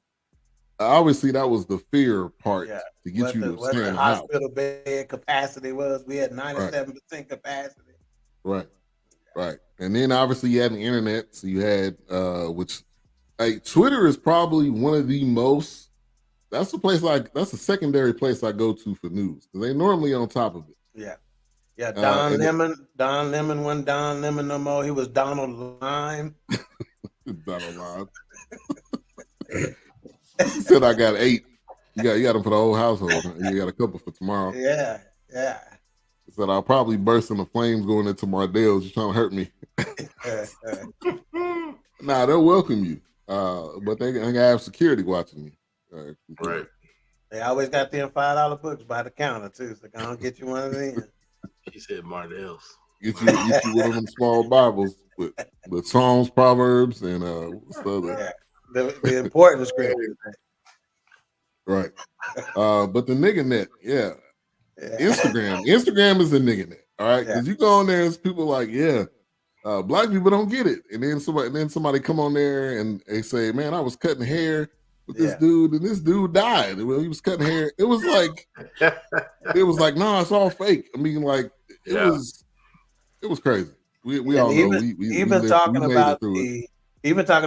[SPEAKER 3] obviously that was the fear part to get you to stay in the house.
[SPEAKER 2] Hospital bed capacity was. We had 97% capacity.
[SPEAKER 3] Right. And then obviously you had the internet, so you had which Twitter is probably one of the most. That's the secondary place I go to for news because they normally on top of it.
[SPEAKER 2] Yeah. Don Lemon wasn't Don Lemon no more. He was Donald Lime.
[SPEAKER 3] Donald Lime. He said I got 8. You got them for the whole household. You got a couple for tomorrow.
[SPEAKER 2] Yeah.
[SPEAKER 3] He said I'll probably burst into flames going into Mardell's. You're trying to hurt me. Nah, they'll welcome you. But they have security watching you.
[SPEAKER 4] Right.
[SPEAKER 2] They always got them $5 books by the counter too. So I'm gonna get you one of them.
[SPEAKER 4] He said Mardell's.
[SPEAKER 3] Get you one of them small Bibles with Psalms, Proverbs, and
[SPEAKER 2] the important scriptures.
[SPEAKER 3] Right. But the nigga net, Instagram is the nigga net. All right, because you go on there and people like, black people don't get it, and then somebody come on there and they say, man, I was cutting hair with this dude, and this dude died. Well, he was cutting hair. It was like, no, it's all fake. I mean, like it was crazy. We all know.
[SPEAKER 2] Even talking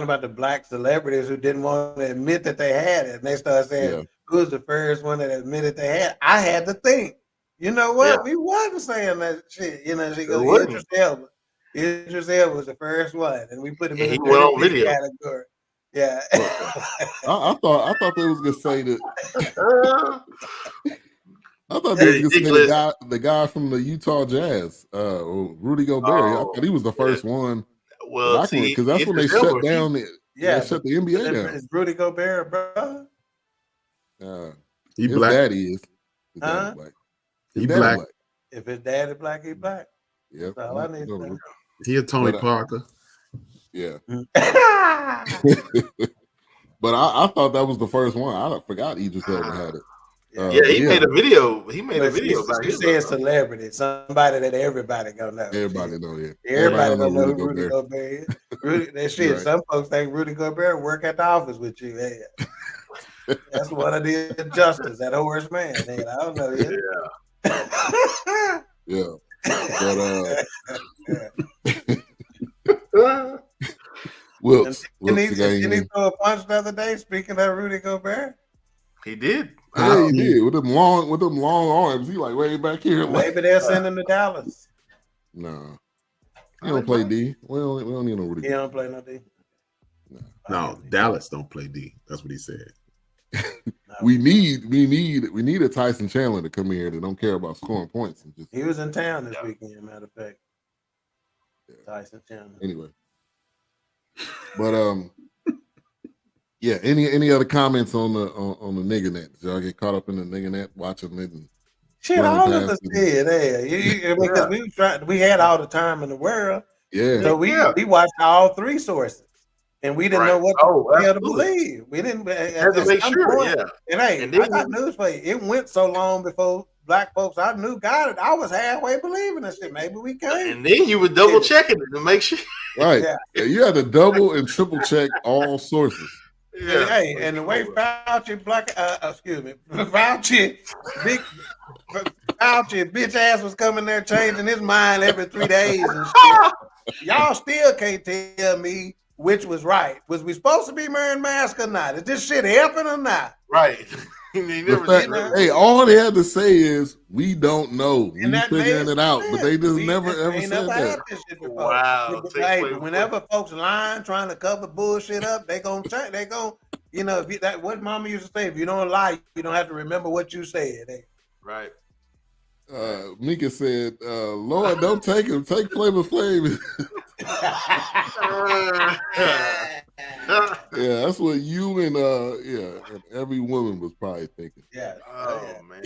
[SPEAKER 2] about the black celebrities who didn't want to admit that they had it, and they started saying, "Who was the first one that admitted they had?" I had to think. You know what? We wasn't saying that shit. You know, she goes, Idris Elba was the first one, and we put him in the video category. Yeah.
[SPEAKER 3] I thought they was gonna say that. I thought they was gonna say the guy from the Utah Jazz, Rudy Gobert. I thought he was the first one.
[SPEAKER 4] Well,
[SPEAKER 3] because that's when they shut down they shut the NBA down.
[SPEAKER 2] Is Rudy Gobert, bro?
[SPEAKER 5] He black.
[SPEAKER 3] Daddy is. His
[SPEAKER 2] huh?
[SPEAKER 3] Black.
[SPEAKER 5] He black.
[SPEAKER 2] If his daddy black, he black.
[SPEAKER 3] Yeah.
[SPEAKER 2] That's all I need to know.
[SPEAKER 5] He a Tony Parker.
[SPEAKER 3] Yeah. But I thought that was the first one. I forgot Idris Elba had it.
[SPEAKER 4] He made a video. He made a video about
[SPEAKER 2] it. He said celebrity, somebody that everybody gonna know.
[SPEAKER 3] Everybody know,
[SPEAKER 2] Everybody gonna know who Rudy Gobert is. That shit. Right. Some folks think Rudy Gobert work at the office with you. Hey. That's one of the adjusters, that Horace man. Hey, I don't know yet.
[SPEAKER 3] Yeah. But Wilkes.
[SPEAKER 2] Didn't he throw a punch the other day? Speaking of Rudy Gobert,
[SPEAKER 4] he did.
[SPEAKER 3] Yeah, he did with them long arms. He like way back here.
[SPEAKER 2] Maybe they'll send him to Dallas.
[SPEAKER 3] No, he don't play D. We don't need no Rudy.
[SPEAKER 2] He don't play no D.
[SPEAKER 5] No, Dallas don't play D. That's what he said.
[SPEAKER 3] We need a Tyson Chandler to come here that don't care about scoring points.
[SPEAKER 2] He was in town this weekend, matter of fact. Tyson Chandler.
[SPEAKER 3] Anyway, but any other comments on the nigga net? Did y'all get caught up in the nigga net watching it?
[SPEAKER 2] Shit, all of us did. Because we had all the time in the world.
[SPEAKER 3] Yeah.
[SPEAKER 2] So we watched all 3 sources. And we didn't know what to believe. We didn't
[SPEAKER 4] have to make sure.
[SPEAKER 2] And I got news for you. It went so long before black folks I knew got it. I was halfway believing this shit. Maybe we can.
[SPEAKER 4] And then you would double checking it to make sure.
[SPEAKER 3] Right. Yeah, you had to double and triple check all sources.
[SPEAKER 4] Yeah.
[SPEAKER 2] Hey, and the way Fauci Fauci bitch ass was coming there changing his mind every 3 days and shit. Y'all still can't tell me which was right. Was we supposed to be wearing masks or not? Is this shit helping or not?
[SPEAKER 4] Right.
[SPEAKER 3] Hey, all they had to say is we don't know. We figuring it out, but they just never ever said that.
[SPEAKER 2] This shit before.
[SPEAKER 4] Wow.
[SPEAKER 2] But whenever folks lying, trying to cover bullshit up, they gonna change. They gonna, if what Mama used to say: if you don't lie, you don't have to remember what you said.
[SPEAKER 4] Right.
[SPEAKER 3] Mika said, "Lord, don't take him. Take Flavor Flav." Yeah, that's what you and and every woman was probably thinking.
[SPEAKER 2] Yeah.
[SPEAKER 4] Oh man.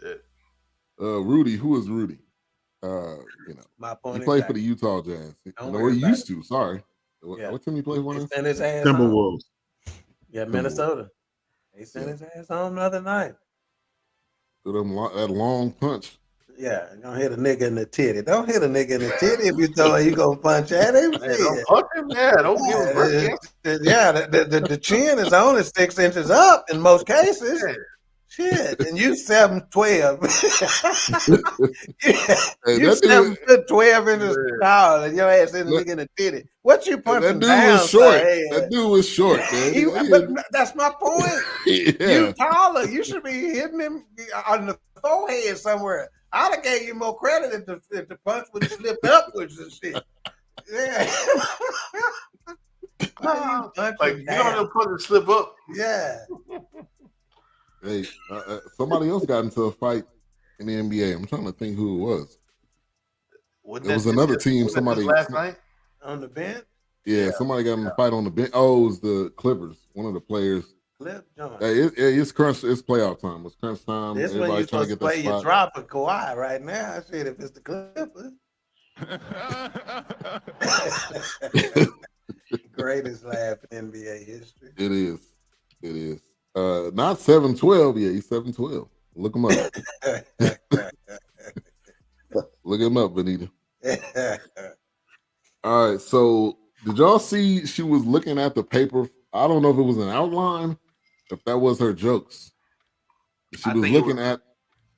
[SPEAKER 4] Shit.
[SPEAKER 3] Rudy, who is Rudy?
[SPEAKER 2] My point.
[SPEAKER 3] He played for the Utah Jazz. No, he used to. Sorry. What team he played for?
[SPEAKER 2] Sent his ass
[SPEAKER 5] Timberwolves.
[SPEAKER 2] Yeah, Minnesota. He sent his ass home the other night.
[SPEAKER 3] That long punch.
[SPEAKER 2] Yeah, gonna hit a nigga in the titty. Don't hit a nigga in the titty if you thought you gonna punch at him.
[SPEAKER 4] Don't punch him. Yeah, don't give him birthday.
[SPEAKER 2] Yeah, the chin is only 6 inches up in most cases. Yeah. Shit, and you 7'12". You 7'12" inches tall, and your ass in the nigga in the titty. What you punching
[SPEAKER 3] down?
[SPEAKER 2] That dude
[SPEAKER 3] was short. That dude was short, man.
[SPEAKER 2] But that's my point. You taller. You should be hitting him on the forehead somewhere. I'd have gave you more credit if the punch would have slipped upwards and shit. Yeah.
[SPEAKER 4] Like you don't punch slip up.
[SPEAKER 2] Yeah.
[SPEAKER 3] Hey, somebody else got into a fight in the NBA. I'm trying to think who it was. It was another team. Somebody
[SPEAKER 4] last night
[SPEAKER 2] on the bench.
[SPEAKER 3] Yeah, somebody got in a fight on the bench. Oh, it was the Clippers. One of the players. It's crunch. It's playoff time. It's crunch time.
[SPEAKER 2] This when you're supposed to play your drop for Kawhi right now. I said if it's the Clippers. Greatest laugh in NBA history.
[SPEAKER 3] It is. It is. Not 7'12". Yeah, he's 7'12". Look him up. Look him up, Benita. All right. So did y'all see she was looking at the paper? I don't know if it was an outline, if that was her jokes. She was looking at.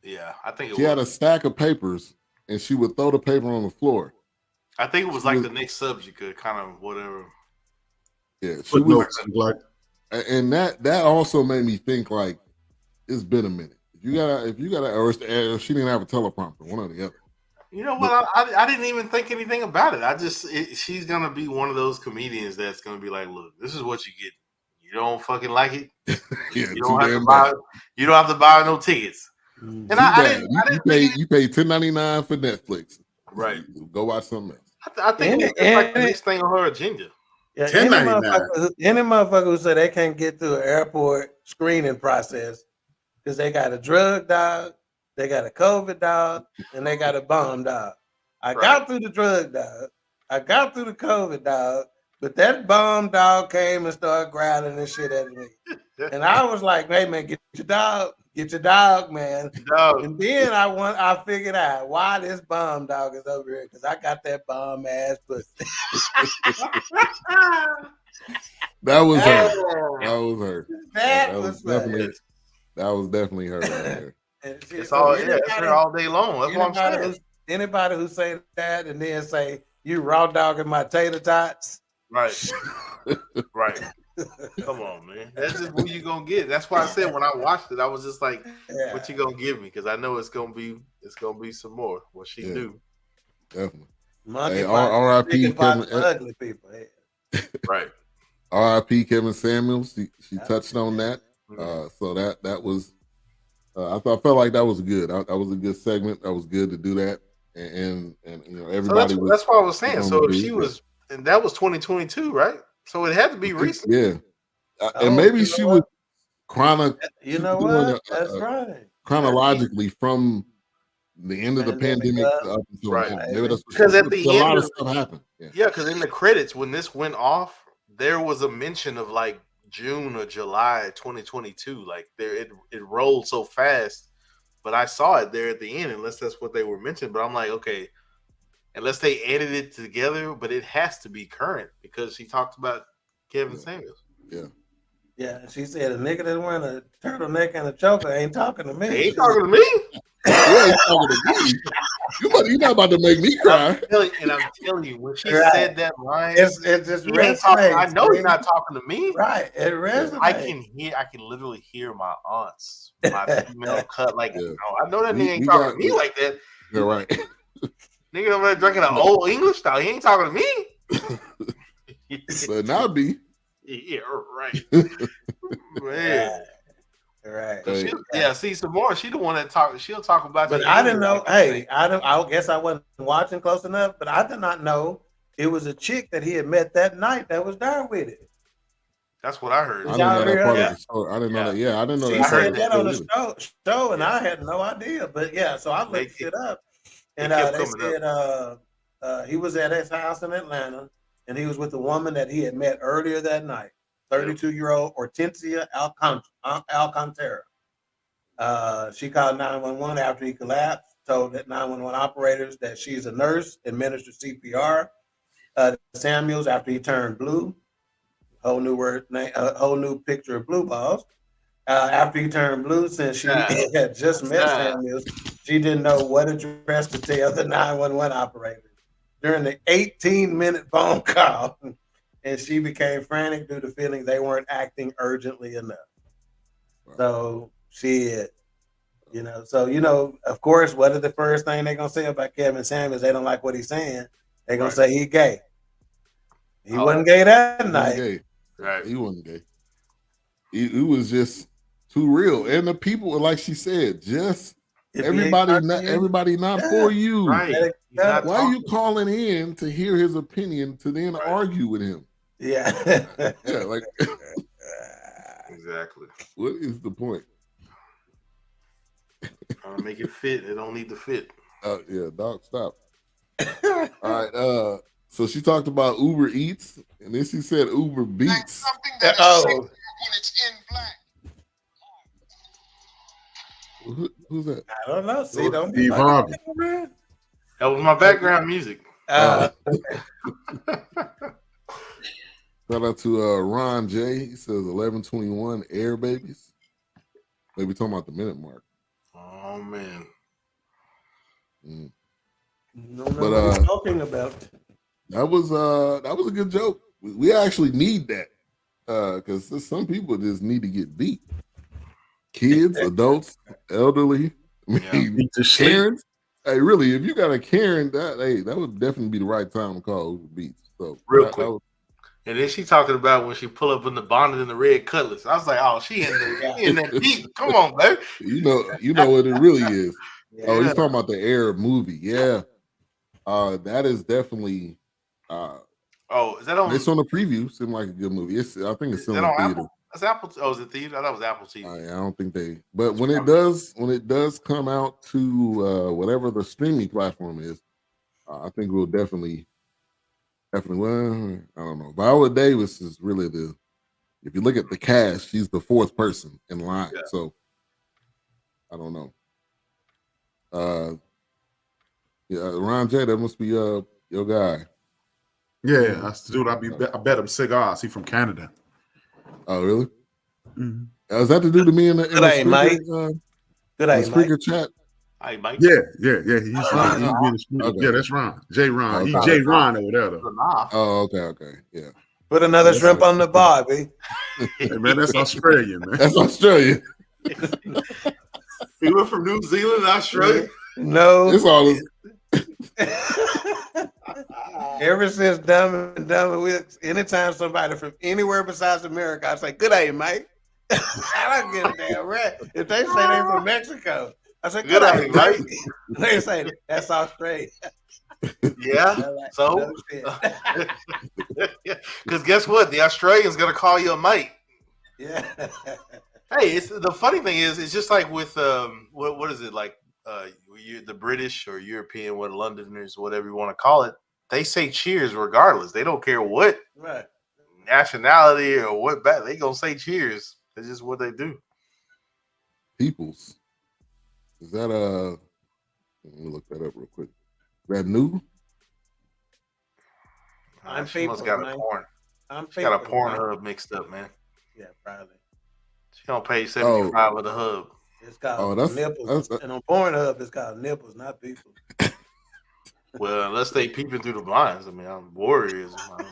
[SPEAKER 4] Yeah, I think
[SPEAKER 3] she had a stack of papers, and she would throw the paper on the floor.
[SPEAKER 4] I think it was like the next subject, kind of whatever.
[SPEAKER 3] Yeah, she was like. And that also made me think like it's been a minute. If you gotta, or if she didn't have a teleprompter, one or the other.
[SPEAKER 4] You know what? I didn't even think anything about it. She's gonna be one of those comedians that's gonna be like, look, this is what you get. You don't fucking like it.
[SPEAKER 3] Yeah,
[SPEAKER 4] you don't have to buy no tickets.
[SPEAKER 3] And I didn't. You pay $10.99 for Netflix.
[SPEAKER 4] Right.
[SPEAKER 3] Go watch something else.
[SPEAKER 4] I think it's like the next thing on her agenda.
[SPEAKER 2] Yeah, any motherfucker who say they can't get through an airport screening process because they got a drug dog, they got a COVID dog, and they got a bomb dog. I got through the drug dog, I got through the COVID dog, but that bomb dog came and started growling and shit at me. And I was like, hey man, get your dog, man. And then I figured out why this bomb dog is over here, because I got that bomb ass pussy.
[SPEAKER 3] That was her. That was her.
[SPEAKER 2] That
[SPEAKER 3] was definitely her right there.
[SPEAKER 4] It's her all day long. That's what I'm saying.
[SPEAKER 2] Anybody who say that and then say you raw dogging my tater tots.
[SPEAKER 4] Right. Right. Come on, man. That's just what you gonna get. That's why I said when I watched it, I was just like, "What you gonna give me?" Because I know it's gonna be some more. What she do?
[SPEAKER 3] Definitely. Hey, R.I.P. Kevin.
[SPEAKER 2] Ugly people.
[SPEAKER 4] Right.
[SPEAKER 3] R.I.P. Kevin Samuels. She touched on that. So that was. I felt like that was good. That was a good segment. That was good to do that, and everybody.
[SPEAKER 4] So that's what I was saying. So if she was, and that was 2022, right? So it had to be recent.
[SPEAKER 3] Yeah. And maybe she was
[SPEAKER 2] That's right.
[SPEAKER 3] Chronologically from the end of the pandemic up until
[SPEAKER 4] right.
[SPEAKER 3] Maybe that's
[SPEAKER 4] because at the end,
[SPEAKER 3] a lot of stuff happened.
[SPEAKER 4] Yeah, because in the credits, when this went off, there was a mention of like June or July 2022. Like it rolled so fast, but I saw it there at the end, unless that's what they were mentioning. But I'm like, okay, unless they edited it together, but it has to be current because she talked about Kevin Samuels.
[SPEAKER 3] Yeah.
[SPEAKER 2] Yeah, she said a nigga that's wearing a turtleneck and a choker ain't talking to me.
[SPEAKER 4] He ain't talking to me.
[SPEAKER 3] Yeah, he's talking to me. You're not about to make me cry.
[SPEAKER 4] I'm telling you, when she said that line,
[SPEAKER 2] it just resonates.
[SPEAKER 4] I know he's not talking to me.
[SPEAKER 2] Right, it resonates.
[SPEAKER 4] I can literally hear my aunts, my female cut, like, oh, I know that nigga ain't talking to me like that.
[SPEAKER 3] Yeah, right.
[SPEAKER 4] Nigga over there drinking an old English style. He ain't talking to me.
[SPEAKER 3] But now be.
[SPEAKER 4] Yeah, right. Man.
[SPEAKER 2] Right.
[SPEAKER 4] So see, Sommore, she the one that talk. She'll talk about.
[SPEAKER 2] But I didn't know. Hey, I guess I wasn't watching close enough. But I did not know it was a chick that he had met that night that was there with it.
[SPEAKER 4] That's what I heard.
[SPEAKER 3] I didn't know that part of the story. I didn't know that. Yeah, I didn't know that.
[SPEAKER 2] She said that on the show, and I had no idea. But yeah, so I looked it up, and they said he was at his house in Atlanta, and he was with a woman that he had met earlier that night. 32-year-old Hortensia Alcantara. She called 911 after he collapsed, told that 911 operators that she's a nurse, administered CPR. Samuels, after he turned blue, whole new picture of blue balls. After he turned blue, since she had just met Samuels, she didn't know what address to tell the 911 operator. During the 18-minute phone call, and she became frantic due to feeling they weren't acting urgently enough. Wow. So of course, what is the first thing they're gonna say about Kevin Samuels? They don't like what he's saying. They're gonna say he gay. He wasn't gay that night.
[SPEAKER 3] Gay. Right. He wasn't gay. He was just too real. And the people, like she said, just everybody not for you.
[SPEAKER 4] Right.
[SPEAKER 3] Why are you calling in to hear his opinion to then argue with him?
[SPEAKER 2] Yeah.
[SPEAKER 3] Like
[SPEAKER 4] exactly.
[SPEAKER 3] What is the point?
[SPEAKER 4] Trying to make it fit. It don't need to fit.
[SPEAKER 3] Yeah, dog, stop. All right. So she talked about Uber Eats, and then she said Uber Beats.
[SPEAKER 6] Like something that is when it's in black.
[SPEAKER 3] Who's that?
[SPEAKER 2] I don't know. See, don't
[SPEAKER 5] Steve Harvey.
[SPEAKER 4] That was my background music.
[SPEAKER 3] Shout out to Ron J. He says 11:21 Air Babies. Maybe talking about the minute mark.
[SPEAKER 4] Oh man.
[SPEAKER 2] But talking about
[SPEAKER 3] that was a good joke. We actually need that because some people just need to get beat. Kids, adults, elderly. I mean, Karens. Hey, really, if you got a Karen, that would definitely be the right time to call Uber Beats. So
[SPEAKER 4] real quick. And then she talking about when she pull up in the bonnet in the red cutlass. I was like, oh, she in that deep. Come on, baby.
[SPEAKER 3] You know what it really is. Yeah. Oh, he's talking about the Arab movie. Yeah. That is definitely
[SPEAKER 4] is that on?
[SPEAKER 3] It's on the preview. Seemed like a good movie. I think it's still in theater.
[SPEAKER 4] Apple? That's Apple. Oh, is it theater? I thought it was Apple TV.
[SPEAKER 3] I don't think they. But when it does come out to whatever the streaming platform is, I think we'll definitely. Well, I don't know. Viola Davis is really if you look at the cast, she's the fourth person in line. Yeah. So I don't know. Ron J, that must be your guy.
[SPEAKER 5] Yeah, that's the dude. I bet him cigars. He from Canada.
[SPEAKER 3] Oh, really? Mm-hmm. Is that the dude to me in the speaker chat?
[SPEAKER 4] Hi, Mike.
[SPEAKER 5] Yeah. Yeah, that's Ron. J. Ron. He's J. Ron over there, though.
[SPEAKER 3] Oh, okay. Yeah.
[SPEAKER 2] Put another shrimp on the bar, B.
[SPEAKER 5] Hey, man, that's Australian, man.
[SPEAKER 3] That's Australian.
[SPEAKER 4] You went from New Zealand to Australia?
[SPEAKER 2] No.
[SPEAKER 3] It's all
[SPEAKER 2] Ever since Dumb and Dumber, anytime somebody from anywhere besides America, I say, good day, mate. I don't give a damn right. If they say they're from Mexico, I say, good day, mate. They say, that's Australia.
[SPEAKER 4] Yeah. So, because guess what? The Australian's going to call you a mate.
[SPEAKER 2] Yeah.
[SPEAKER 4] Hey, the funny thing is, it's just like with, what is it, like the British or European, what Londoners, whatever you want to call it, they say cheers regardless. They don't care what nationality or what they gonna say cheers. It's just what they do.
[SPEAKER 3] Peoples. Is that let me look that up real quick. Is that new?
[SPEAKER 4] She must got a porn. She got a Pornhub mixed up, man.
[SPEAKER 2] Yeah, probably.
[SPEAKER 4] She don't pay $75 with the hub.
[SPEAKER 2] It's called nipples. And on Pornhub, it's called nipples, not people.
[SPEAKER 4] Well, unless they peeping through the blinds. I mean, I'm Warriors. I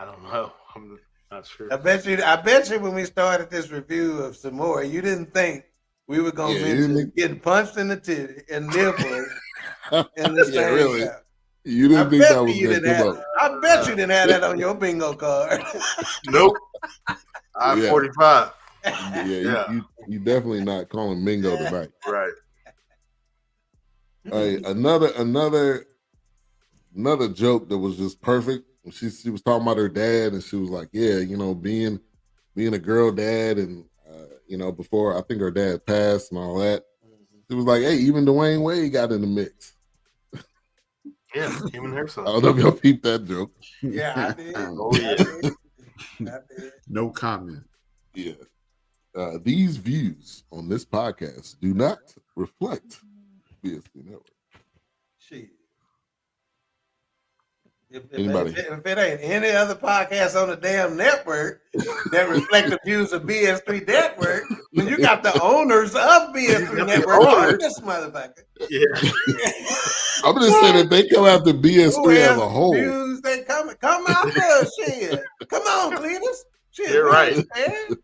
[SPEAKER 4] don't know. I'm not sure.
[SPEAKER 2] I bet you when we started this review of Sommore, you didn't think we were gonna mention getting punched in the titty and nipples in the same
[SPEAKER 3] really.
[SPEAKER 2] time.
[SPEAKER 3] You didn't think that was going to come up.
[SPEAKER 2] I bet you didn't have that on your bingo card.
[SPEAKER 4] Nope. I'm 45.
[SPEAKER 3] Yeah. You definitely not calling bingo tonight.
[SPEAKER 4] Right.
[SPEAKER 3] Hey, another joke that was just perfect. She was talking about her dad, and she was like, "Yeah, being a girl dad, and before I think her dad passed and all that." She was like, "Hey, even Dwayne Wade got in the mix."
[SPEAKER 4] Yeah, him and her son.
[SPEAKER 3] I don't know if y'all peeped that joke.
[SPEAKER 2] Yeah, I did.
[SPEAKER 4] Oh yeah.
[SPEAKER 2] I did.
[SPEAKER 5] No comment.
[SPEAKER 3] Yeah. These views on this podcast do not reflect BSC Network.
[SPEAKER 2] Shit.
[SPEAKER 3] Anybody?
[SPEAKER 2] If it ain't any other podcast on the damn network that reflect the views of BS3 Network, when you got the owners of BS3 Network on this motherfucker.
[SPEAKER 4] Yeah.
[SPEAKER 3] I'm just saying that they come after BS3 as a whole.
[SPEAKER 2] Views, they come out there, shit. Come on, Cletus. Shit,
[SPEAKER 4] you're right.
[SPEAKER 2] Man.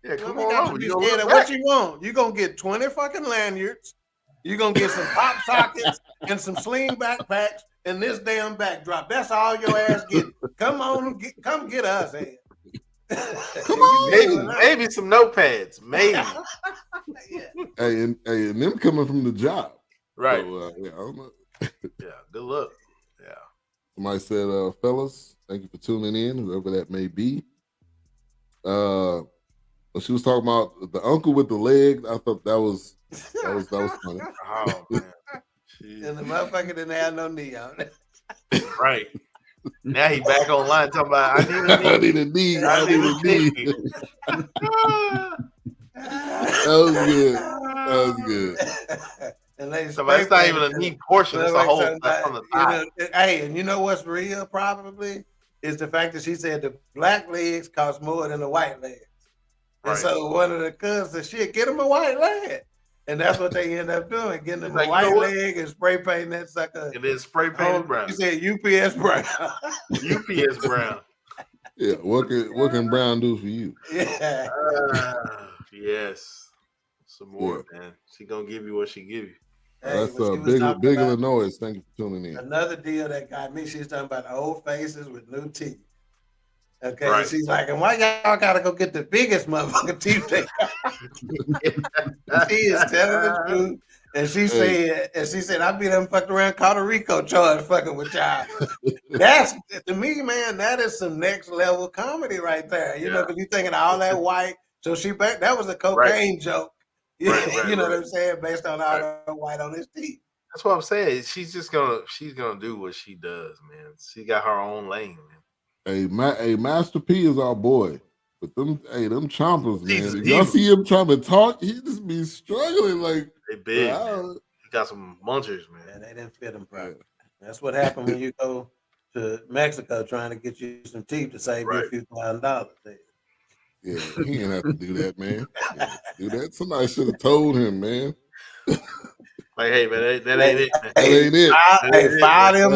[SPEAKER 4] Yeah, come
[SPEAKER 2] on. Got to be scared of what you want. You're going to get 20 fucking lanyards. You're going to get some pop sockets and some sling backpacks and this damn backdrop. That's all your ass get. Come on, come get us, man.
[SPEAKER 3] Come on.
[SPEAKER 4] Maybe some notepads. Maybe.
[SPEAKER 2] Yeah.
[SPEAKER 3] Hey, and them coming from the job.
[SPEAKER 4] Right.
[SPEAKER 3] So, I don't know.
[SPEAKER 4] Yeah, good luck. Yeah.
[SPEAKER 3] Somebody said, fellas, thank you for tuning in, whoever that may be. She was talking about the uncle with the leg. I thought that was funny.
[SPEAKER 4] Oh man.
[SPEAKER 2] And the motherfucker didn't have no knee on it.
[SPEAKER 4] Right. Now he back online talking about I need a knee.
[SPEAKER 3] I need a knee. That was good.
[SPEAKER 2] And they
[SPEAKER 4] it's not even a knee portion. It's a whole on the thigh.
[SPEAKER 2] Hey, and you know what's real probably is the fact that she said the black legs cost more than the white legs. And
[SPEAKER 4] right.
[SPEAKER 2] So one of the cousins said, shit, get him a white leg. And that's what they end up doing, getting them a white leg and spray painting that sucker.
[SPEAKER 4] And then spray painted brown.
[SPEAKER 2] You said UPS brown.
[SPEAKER 4] UPS brown.
[SPEAKER 3] Yeah, what can Brown do for you?
[SPEAKER 2] Yeah.
[SPEAKER 4] Yes. Some more, man. She gonna give you what she give you.
[SPEAKER 2] Hey,
[SPEAKER 3] that's big Illinois. Thank you for tuning in.
[SPEAKER 2] Another deal that got me, she's talking about old faces with new teeth. Okay,
[SPEAKER 4] right.
[SPEAKER 2] She's like, and why y'all gotta go get the biggest motherfucking teeth they got? She is telling the truth. And she said, I be done fucked around, caught a RICO charge fucking with y'all. That's, to me, man, that is some next level comedy right there. You know, because you're thinking all that white. So that was a cocaine joke. You know what I'm saying? Based on all the white on his teeth.
[SPEAKER 4] That's what I'm saying. She's gonna do what she does, man. She got her own lane, man.
[SPEAKER 3] Hey, Master P is our boy. But them chompers, man. If y'all see him trying to talk, he just be struggling like
[SPEAKER 4] they big. He got some munchers, man.
[SPEAKER 2] And they didn't fit him properly. That's what happened when you go to Mexico trying to get you some teeth to save you a few $1,000.
[SPEAKER 3] Yeah, he didn't have to do that, man. Do that. Somebody should have told him, man.
[SPEAKER 4] Like, hey, man, that ain't it. Man.
[SPEAKER 3] That ain't it.
[SPEAKER 2] File them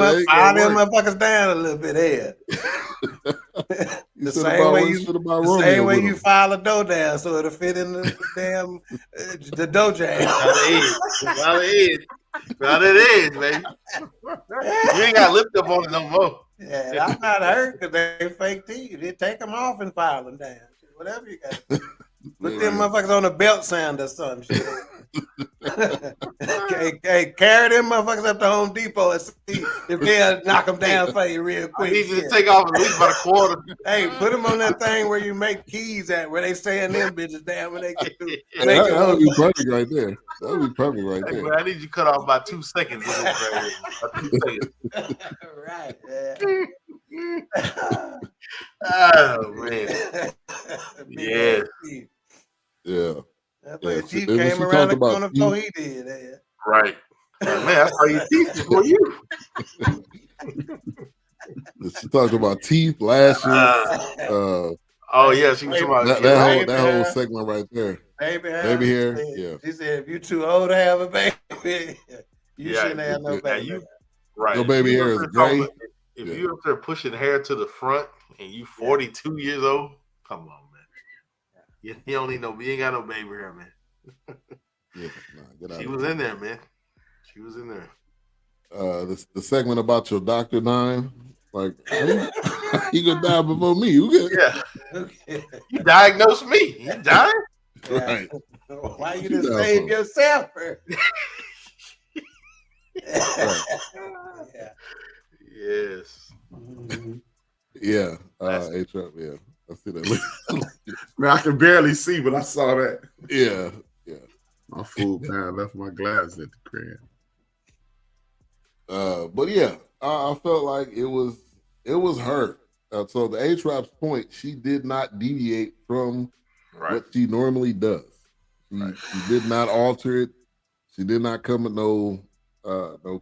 [SPEAKER 2] motherfuckers down a little bit here. The same way you file a dough down so it'll fit in the damn the dough jam.
[SPEAKER 4] Not it is, baby. You ain't got lift up on it no more.
[SPEAKER 2] Yeah, I'm not hurt because they fake teeth. They take them off and file them down. Whatever you got. Put them motherfuckers on a belt sound or something. Hey, carry them motherfuckers up to Home Depot and see if they'll knock them down for you real quick.
[SPEAKER 4] I need you to take off at least about a quarter.
[SPEAKER 2] Hey, put them on that thing where you make keys at, where they saying them bitches down when they get through.
[SPEAKER 3] That would be perfect right there. That would be perfect right there.
[SPEAKER 4] Man, I need you to cut off about 2 seconds.
[SPEAKER 2] Right,
[SPEAKER 4] man. Oh, man. Yeah.
[SPEAKER 3] Yeah.
[SPEAKER 2] That Chief came around the corner before he did.
[SPEAKER 4] Right. Man, I saw your teeth before you.
[SPEAKER 3] She talked about teeth, lashes.
[SPEAKER 4] Oh yeah, she was talking about
[SPEAKER 3] that whole segment right there. Baby hair. Yeah.
[SPEAKER 2] She said, if you're too old to have a baby, you shouldn't have no baby.
[SPEAKER 4] Right.
[SPEAKER 3] Your baby hair is gray.
[SPEAKER 4] If you're up there pushing hair to the front and you 42 years old, come on, man. You don't need you ain't got no baby hair, man. She was in there, man. She was in there.
[SPEAKER 3] The segment about your doctor dying, like he gonna die before me.
[SPEAKER 4] Yeah. You diagnosed me. You died?
[SPEAKER 3] Right.
[SPEAKER 2] Why you didn't save yourself?
[SPEAKER 3] Right.
[SPEAKER 4] Yes.
[SPEAKER 3] Yeah. A-Trap, yeah. I see that.
[SPEAKER 5] Man, I can barely see, but I saw that.
[SPEAKER 3] Yeah.
[SPEAKER 5] My food man left my glasses at the crib.
[SPEAKER 3] But yeah, I felt like it was her. So the A-Trap's point, she did not deviate from what she normally does. She did not alter it. She did not come with no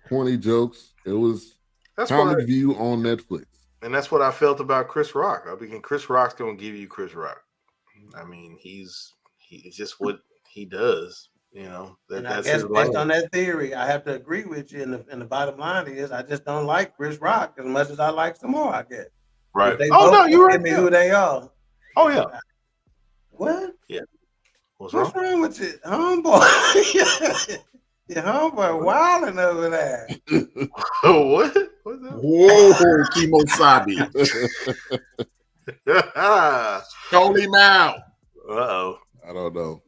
[SPEAKER 3] corny jokes. It was Comic View on Netflix.
[SPEAKER 4] And that's what I felt about Chris Rock. I mean, Chris Rock's gonna give you Chris Rock. I mean, he's just what he does. You know,
[SPEAKER 2] and I guess based on that theory, I have to agree with you. And the bottom line is, I just don't like Chris Rock as much as I like Sommore, I guess.
[SPEAKER 4] Right.
[SPEAKER 2] They both give me who they are.
[SPEAKER 4] Oh yeah.
[SPEAKER 2] What?
[SPEAKER 4] Yeah.
[SPEAKER 2] What's wrong with you, homeboy? Your homeboy wilding over there.
[SPEAKER 4] What? What's that?
[SPEAKER 5] Whoa, Kimosabi. Call him out.
[SPEAKER 4] Uh-oh.
[SPEAKER 3] I don't know.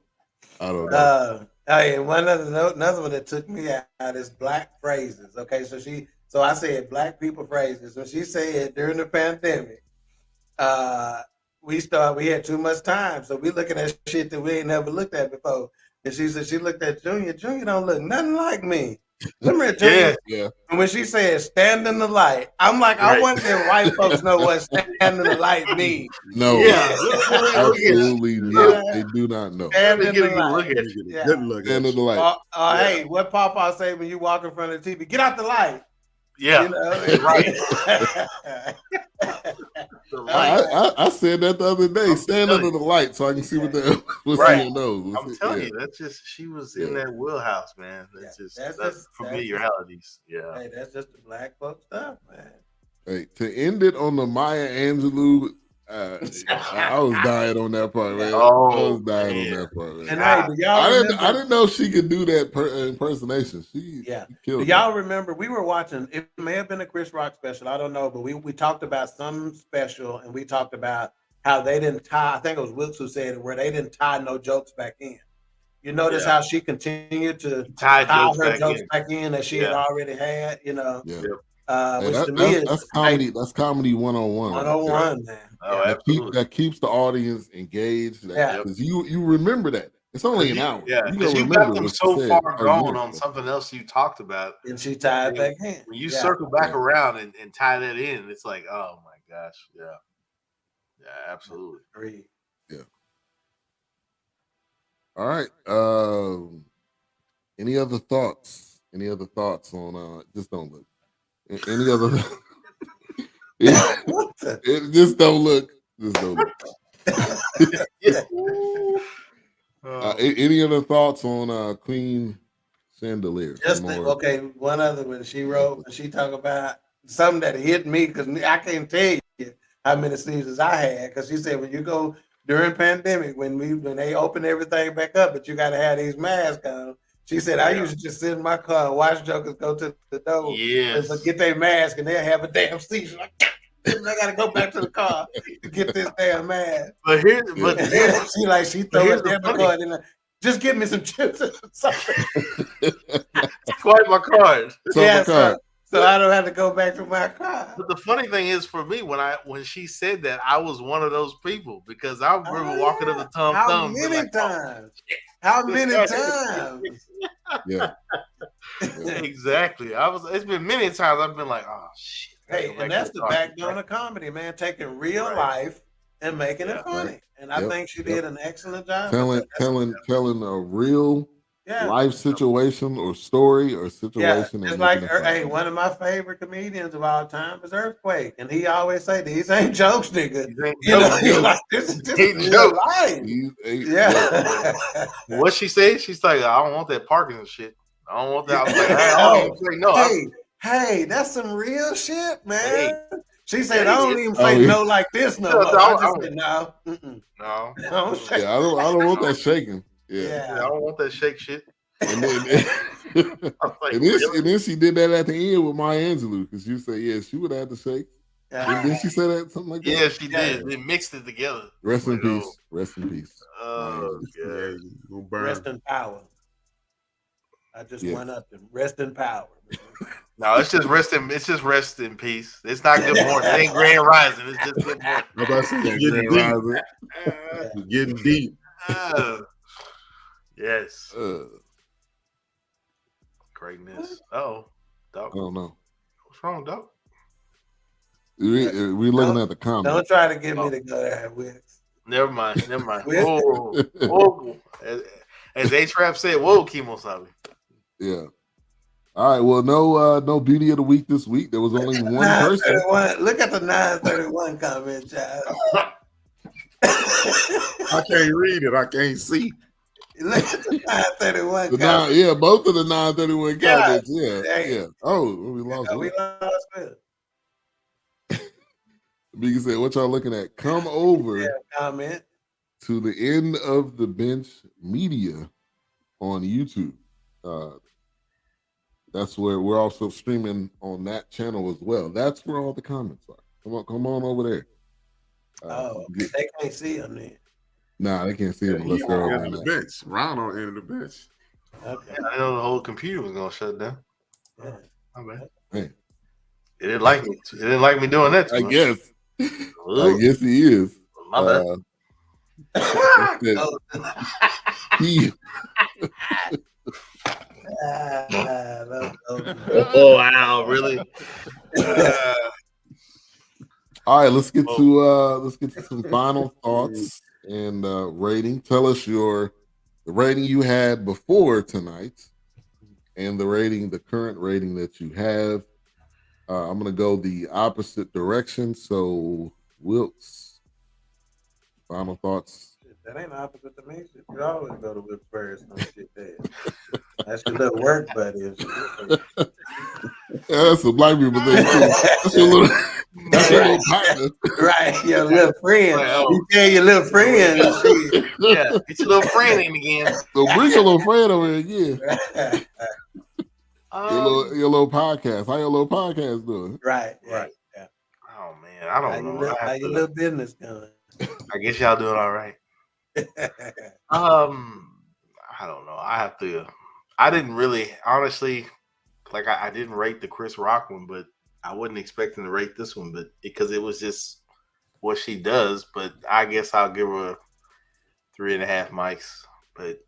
[SPEAKER 2] Another one that took me out is black phrases. Okay, so I said black people phrases. So she said during the pandemic, we had too much time, so we looking at shit that we ain't never looked at before. And she said she looked at Junior. Junior don't look nothing like me. Remember Junior? Yeah. And when she said stand in the light, I'm like, I wonder if white folks know what stand in the light means.
[SPEAKER 3] No. Yeah. Absolutely not. They do not know.
[SPEAKER 2] Stand in the light.
[SPEAKER 3] Good look. Stand in the light.
[SPEAKER 2] Hey, what Papa say when you walk in front of the TV? Get out the light.
[SPEAKER 4] Yeah.
[SPEAKER 2] You know?
[SPEAKER 4] Right.
[SPEAKER 3] I said that the other day. Stand under the light so I can see what someone knows.
[SPEAKER 4] I'm telling you, that's just she was in that wheelhouse, man. That's familiarities. Yeah.
[SPEAKER 2] Hey, that's just the black folk stuff, man.
[SPEAKER 3] Hey, to end it on the Maya Angelou, I was dying on that part, man.
[SPEAKER 4] Oh,
[SPEAKER 3] I was dying on that part, man.
[SPEAKER 2] And hey, do y'all remember?
[SPEAKER 3] I didn't know she could do that impersonation. She killed
[SPEAKER 2] do y'all remember? We were watching. It may have been a Chris Rock special. I don't know, but we talked about some special, and we talked about how they didn't tie. I think it was Wilkes who said it, where they didn't tie no jokes back in. You notice how she continued to tie her jokes back in that she had already had. You know. Yeah. Which to me is
[SPEAKER 3] comedy. That's comedy 101.
[SPEAKER 2] 101, man.
[SPEAKER 4] Oh,
[SPEAKER 3] that keeps the audience engaged. Because you remember that. It's only an hour.
[SPEAKER 4] Yeah, because you got them so far gone on something else you talked about.
[SPEAKER 2] And she tied back in.
[SPEAKER 4] When you circle back around and tie that in, it's like, oh my gosh. Yeah. Yeah, absolutely.
[SPEAKER 2] Agreed.
[SPEAKER 3] Yeah. All right. Any other thoughts? Any other thoughts on just don't look? Any other? Just don't look. Just don't look. Any other thoughts on Queen Chandelier?
[SPEAKER 2] One other one she wrote. She talked about something that hit me because I can't tell you how many seasons I had. Because she said when you go during pandemic when they open everything back up, but you got to have these masks on. She said, I used to just sit in my car and watch jokers go to the door and get their mask and they'll have a damn seizure. Like, I got to go back to the car to get this damn mask.
[SPEAKER 4] But
[SPEAKER 2] she throw a debit card in there. Just give me some chips or something.
[SPEAKER 4] Swipe my card.
[SPEAKER 2] So I don't have to go back to my car.
[SPEAKER 4] But the funny thing is for me, when she said that, I was one of those people because I remember walking up the Thumb.
[SPEAKER 2] How many times? How many times?
[SPEAKER 3] Yeah.
[SPEAKER 4] Exactly. It's been many times I've been like, oh shit.
[SPEAKER 2] Hey, and that's the backbone of comedy, man. Taking real life and making it funny. And I think she did an excellent job.
[SPEAKER 3] Telling a real life situation or story or situation.
[SPEAKER 2] It's like, hey, one of my favorite comedians of all time is Earthquake, and he always say, "These ain't jokes, nigga." This is real life.
[SPEAKER 4] What she said? She's like, I don't want that Parkinson shit. I don't want that. I was like, I don't even say no.
[SPEAKER 2] Hey, that's some real shit, man. Hey. She said, I don't even say no like this no more. I just said no.
[SPEAKER 4] No.
[SPEAKER 3] I don't want that shaking.
[SPEAKER 4] Yeah. I don't want that shake shit.
[SPEAKER 3] And then, and then she did that at the end with Maya Angelou because you say, she would have had to shake. Didn't she say that something like that?
[SPEAKER 4] Yeah, she did. They mixed it together.
[SPEAKER 3] Rest in peace. Rest in peace.
[SPEAKER 4] Oh,
[SPEAKER 2] yeah. Rest in power. I just went up and rest in power.
[SPEAKER 4] No, it's just rest in peace. It's not good morning. It ain't grand rising. It's just good morning.
[SPEAKER 5] Getting deep.
[SPEAKER 4] Yes. Greatness. Doc.
[SPEAKER 3] I don't know.
[SPEAKER 4] What's wrong, Doc?
[SPEAKER 3] We're looking at the comments.
[SPEAKER 2] Don't try to get me to go there with.
[SPEAKER 4] Never mind. Whoa. As A-Trap said, whoa, Kimosabi.
[SPEAKER 3] Yeah. All right. Well, no beauty of the week this week. There was only one person.
[SPEAKER 2] Look at the 931 comment, child.
[SPEAKER 5] I can't read it. I can't see.
[SPEAKER 2] Look at the 931 comments.
[SPEAKER 3] Both of the 931 comments. Yeah. Oh, we lost.
[SPEAKER 2] We lost it.
[SPEAKER 3] Biggie said, "What y'all looking at? Come over
[SPEAKER 2] comment
[SPEAKER 3] to the End of the Bench Media on YouTube. That's where we're also streaming on that channel as well. That's where all the comments are. Come on over there.
[SPEAKER 2] They can't see them then.
[SPEAKER 3] Nah, they can't see them unless they're on the
[SPEAKER 5] bench. Ron on the end of the bench.
[SPEAKER 4] Okay. I know the whole computer was gonna shut down.
[SPEAKER 2] Yeah.
[SPEAKER 4] My bad.
[SPEAKER 3] Hey.
[SPEAKER 4] It didn't like me. It didn't like me doing that.
[SPEAKER 3] I guess he is.
[SPEAKER 4] My bad. Oh wow, really?
[SPEAKER 3] All right, let's get to some final thoughts and rating. Tell us the rating you had before tonight and the current rating that you have. I'm gonna go the opposite direction. So Wilkes, final thoughts.
[SPEAKER 2] That ain't opposite to me. You always go to Wilkes first on shit there. That's your little work buddy.
[SPEAKER 3] That's what black people think too. That's your little partner.
[SPEAKER 2] Right, your little friend. You tell your little friend.
[SPEAKER 4] Yeah, get your little friend in again.
[SPEAKER 3] So bring your little friend over here again. Your little podcast. How your little podcast doing?
[SPEAKER 2] Right.
[SPEAKER 4] Yeah. Oh man, I don't know.
[SPEAKER 2] How your little business going?
[SPEAKER 4] I guess y'all doing all right. I don't know. I didn't really, honestly, like I didn't rate the Chris Rock one, but I wasn't expecting to rate this one, but because it was just what she does. But I guess I'll give her 3.5 mics. But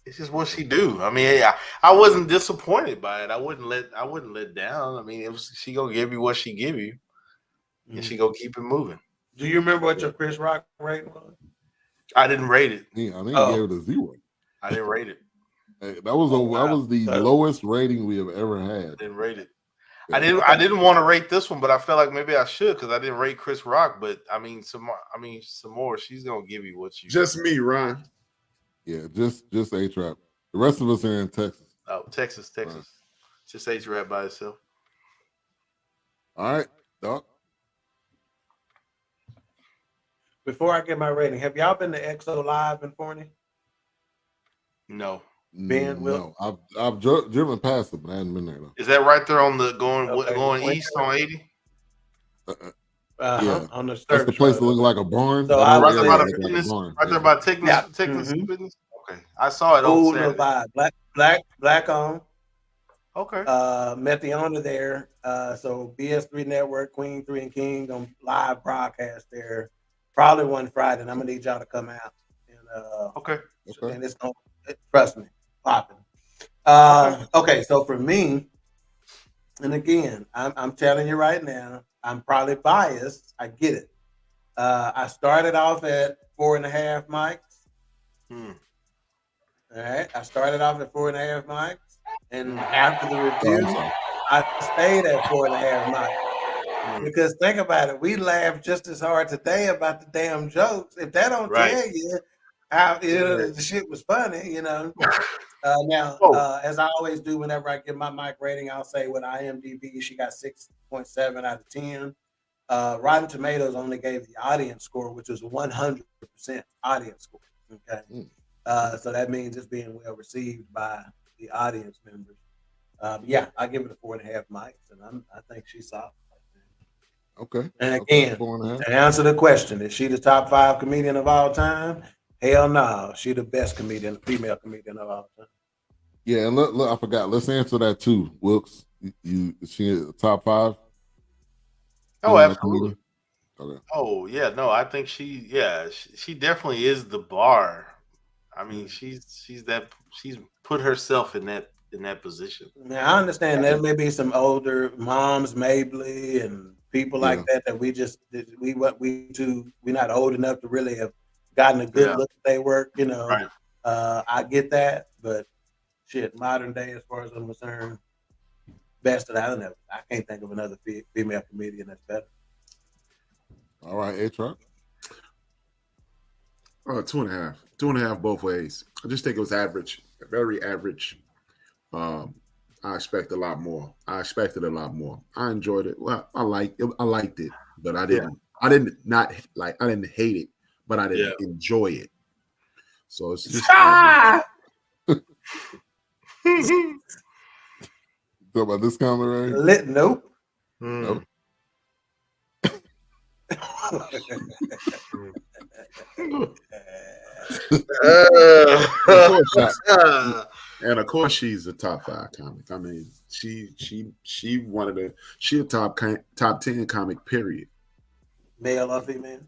[SPEAKER 4] it's just what she do. I mean, I wasn't disappointed by it. I wouldn't let down. I mean, she gonna give you what she give you, and she gonna keep it moving.
[SPEAKER 2] Do you remember what your Chris Rock rating was?
[SPEAKER 4] I didn't rate it.
[SPEAKER 3] Yeah, I think he gave it a 0.
[SPEAKER 4] I didn't rate it.
[SPEAKER 3] Hey, that was the lowest rating we have ever had.
[SPEAKER 4] I didn't rate it. I didn't want to rate this one, but I felt like maybe I should because I didn't rate Chris Rock. But I mean, Sommore, she's gonna give you what you.
[SPEAKER 5] Just me, Ron.
[SPEAKER 3] Yeah, just A-Trap. The rest of us are in Texas.
[SPEAKER 4] Oh, Texas. Right. Just A-Trap by itself.
[SPEAKER 3] All right, Doc.
[SPEAKER 2] Before I get my rating, have y'all been to EXO Live in Forney?
[SPEAKER 4] No.
[SPEAKER 2] Ben,
[SPEAKER 3] no. I've driven past it, but I haven't been there though.
[SPEAKER 4] Is that right there on the going east on 80?
[SPEAKER 2] Yeah, on the
[SPEAKER 3] that's the place that looks like a barn.
[SPEAKER 2] So
[SPEAKER 4] right there by Technics Fitness. Okay, I saw it on Saturday.
[SPEAKER 2] Black on.
[SPEAKER 4] Okay.
[SPEAKER 2] Met the owner there. So BS3 Network, Queen 3 and King on live broadcast there. Probably one Friday, and I'm gonna need y'all to come out. And
[SPEAKER 4] okay.
[SPEAKER 2] And it's gonna trust me, popping. Okay, so for me, and again, I'm telling you right now, I'm probably biased. I get it. I started off at 4.5 mics. All right. I started off at 4.5 mics, and after the review, I stayed at 4.5 mics. Because think about it, we laughed just as hard today about the damn jokes. If that don't tell you how the shit was funny, as I always do whenever I give my mic rating, I'll say with IMDb, she got 6.7 out of 10. Rotten Tomatoes only gave the audience score, which was 100% audience score. Okay. So that means it's being well received by the audience members. Yeah, I give it a 4.5 mics, and I think she's solid.
[SPEAKER 3] Okay.
[SPEAKER 2] And again, to answer the question, is she the top 5 comedian of all time? Hell no, she the best female comedian of all time.
[SPEAKER 3] Yeah, and look, I forgot. Let's answer that too, Wilkes. Is she the top 5?
[SPEAKER 4] Oh, absolutely.
[SPEAKER 3] Okay.
[SPEAKER 4] Oh yeah, no, I think she definitely is the bar. I mean, she's put herself in that position.
[SPEAKER 2] Now I understand there may be some older moms, maybe, and people like that we're not old enough to really have gotten a good look at their work.
[SPEAKER 4] Right.
[SPEAKER 2] I get that, but shit, modern day, as far as I'm concerned, best that I know. I can't think of another female comedian that's better.
[SPEAKER 3] All right, A-Truck.
[SPEAKER 5] 2.5. 2.5 both ways. I just think it was average, very average. I expected a lot more. I enjoyed it. Well, I liked it, but I didn't hate it, but I didn't enjoy it. So it's just
[SPEAKER 3] talk about this comment, right?
[SPEAKER 2] Nope.
[SPEAKER 3] Nope.
[SPEAKER 5] And of course she's a top 5 comic. I mean, she a top 10 comic, period.
[SPEAKER 2] Male or female?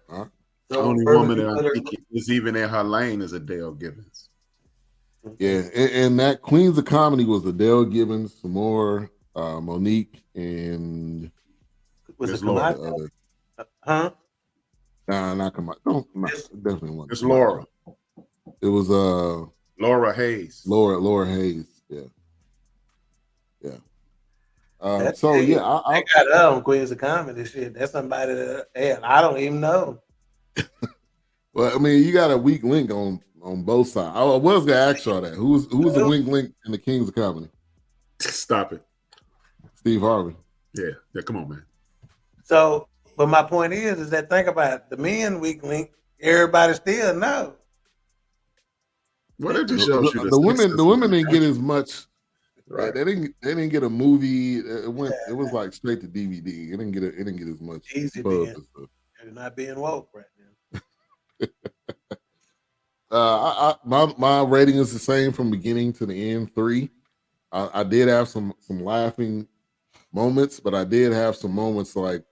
[SPEAKER 5] The only woman that I think is even in her lane is Adele Gibbons.
[SPEAKER 3] Yeah, and that Queens of Comedy was Adele Gibbons, Sommore, Monique, and
[SPEAKER 2] was it Laura? Huh?
[SPEAKER 3] Nah, not Kamai. No, definitely wasn't.
[SPEAKER 5] It's Laura.
[SPEAKER 3] It was
[SPEAKER 5] Laura Hayes.
[SPEAKER 3] Laura Hayes. Yeah. I
[SPEAKER 2] got her on Queens of Comedy. Shit, that's somebody that I don't even know.
[SPEAKER 3] Well, I mean, you got a weak link on both sides. I was gonna ask y'all that. Who's the weak link in the Kings of Comedy?
[SPEAKER 5] Stop it,
[SPEAKER 3] Steve Harvey.
[SPEAKER 5] Yeah. Come on, man.
[SPEAKER 2] So, but my point is that think about it. The men weak link. Everybody still know.
[SPEAKER 5] Well, it just shows you
[SPEAKER 3] the women didn't get as much. Right. They didn't get a movie. It was like straight to DVD. It didn't get as much.
[SPEAKER 2] Easy being. You're not being woke right
[SPEAKER 3] now. My rating is the same from beginning to the end. 3. I did have some laughing moments, but I did have some moments like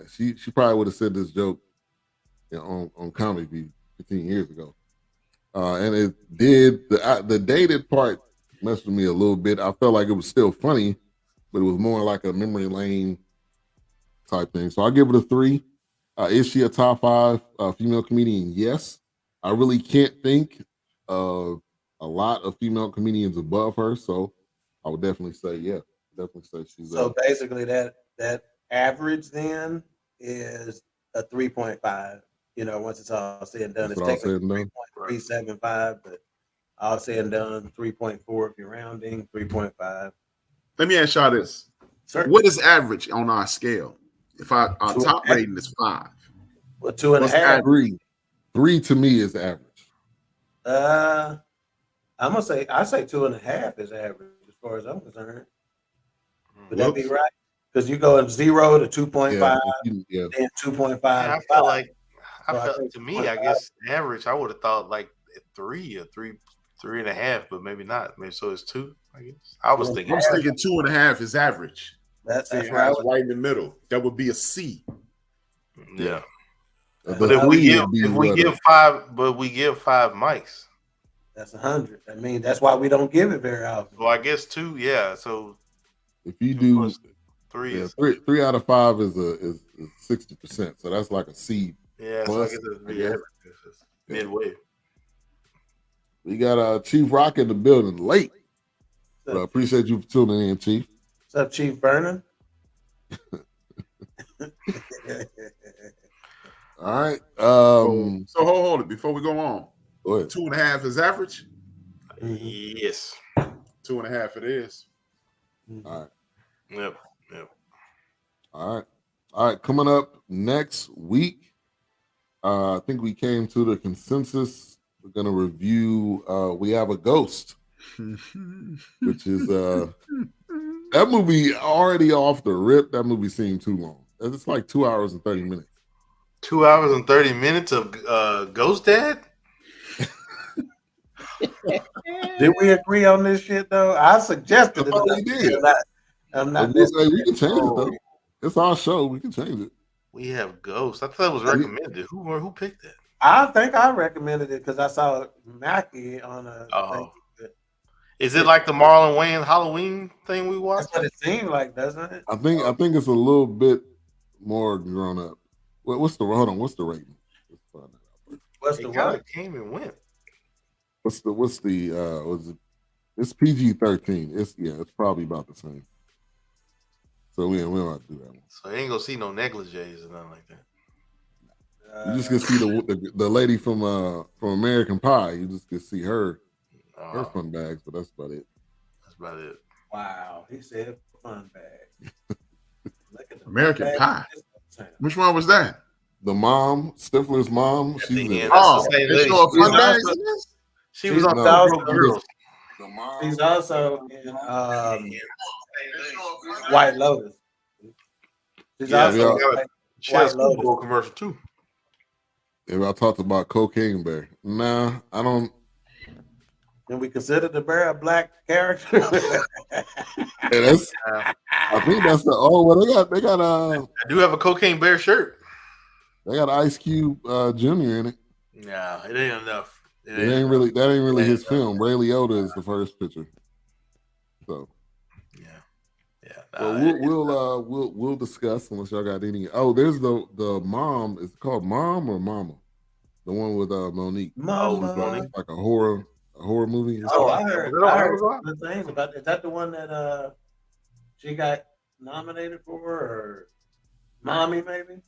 [SPEAKER 3] she probably would have said this joke on Comedy Beat 15 years ago. And it did the dated part messed with me a little bit. I felt like it was still funny, but it was more like a memory lane type thing. So I'll give it a 3. Is she a top 5 female comedian? Yes. I really can't think of a lot of female comedians above her, so I would definitely say she's.
[SPEAKER 2] So basically, that average then is a 3.5. Once it's all said and done, it's technically 3.375, but all said and done, 3.4 if you're rounding, 3.5.
[SPEAKER 5] Let me ask y'all this. Certainly. What is average on our scale? If our top rating is 5.
[SPEAKER 2] Well, 2.5.
[SPEAKER 3] 3 to me is average.
[SPEAKER 2] I'm gonna say 2.5 is average as far as I'm concerned. Would that be right? Because you go in 0 to 2.5, then 2.5.
[SPEAKER 4] I felt like to me, I guess average. I would have thought like 3 or 3.5, but maybe not. Maybe so it's 2. I guess I was thinking
[SPEAKER 5] 2.5 is average.
[SPEAKER 2] That's
[SPEAKER 5] right in the middle. That would be a C.
[SPEAKER 4] Yeah. But if we give 5, but we give 5 mics,
[SPEAKER 2] that's 100. I mean, that's why we don't give it very often.
[SPEAKER 4] Well, I guess 2, yeah. So
[SPEAKER 3] if you do
[SPEAKER 4] 3,
[SPEAKER 3] 3 out of 5 is 60%. So that's like a C.
[SPEAKER 4] Yeah,
[SPEAKER 3] plus,
[SPEAKER 4] so I guess midway.
[SPEAKER 3] We got Chief Rock in the building late. But I appreciate you for tuning in, Chief.
[SPEAKER 2] What's up, Chief Vernon?
[SPEAKER 3] All right.
[SPEAKER 5] So hold it before we go on.
[SPEAKER 3] Go ahead.
[SPEAKER 5] 2.5 is average.
[SPEAKER 4] Yes.
[SPEAKER 5] 2.5 it is.
[SPEAKER 3] All right.
[SPEAKER 4] Yep.
[SPEAKER 3] All right. Coming up next week, I think we came to the consensus. We're going to review We Have a Ghost, which is that movie already off the rip. That movie seemed too long. It's like 2 hours and 30 minutes.
[SPEAKER 4] 2 hours and 30 minutes of Ghost Dad?
[SPEAKER 2] Did we agree on this shit though? I suggested it.
[SPEAKER 3] We did.
[SPEAKER 2] I'm not.
[SPEAKER 3] We can change it though. It's our show. We can change it.
[SPEAKER 4] We Have Ghost. I thought it was recommended. Who picked it?
[SPEAKER 2] I think I recommended it because I saw Mackie on a.
[SPEAKER 4] Oh. Is it like the Marlon Wayans Halloween thing we watched?
[SPEAKER 2] That's what it seemed like, doesn't it?
[SPEAKER 3] I think it's a little bit more grown up. What's the rating?
[SPEAKER 2] What's the
[SPEAKER 4] what? Came and went.
[SPEAKER 3] Was it? It's PG-13. It's probably about the same. So we don't have to do that one.
[SPEAKER 4] So you ain't gonna see no negligees or nothing like that.
[SPEAKER 3] You just can see the lady from American Pie. You just can see her fun bags, but that's about it.
[SPEAKER 4] That's about it.
[SPEAKER 2] Wow, he said fun bag. Look at the
[SPEAKER 5] American Pie. Which one was that?
[SPEAKER 3] The mom, Stifler's mom. She's in it.
[SPEAKER 4] She was on Broke Girls.
[SPEAKER 2] She's also in White Lotus. She's also
[SPEAKER 4] she has a Super Bowl commercial too.
[SPEAKER 3] If I talked about Cocaine Bear, nah, I don't.
[SPEAKER 2] Can we consider the bear a black character?
[SPEAKER 3] I think that's they got
[SPEAKER 4] I do have a Cocaine Bear shirt.
[SPEAKER 3] They got Ice Cube Jr. in it.
[SPEAKER 4] No, it ain't enough.
[SPEAKER 3] That ain't really his film. Ray Liotta is the first picture. So we'll discuss unless y'all got any. Oh, there's the mom. Is it called Mom or Mama? The one with Monique.
[SPEAKER 2] Mama.
[SPEAKER 3] Monique. Like a horror movie.
[SPEAKER 2] I heard the things about. Is that the one that she got nominated for, or Mommy maybe?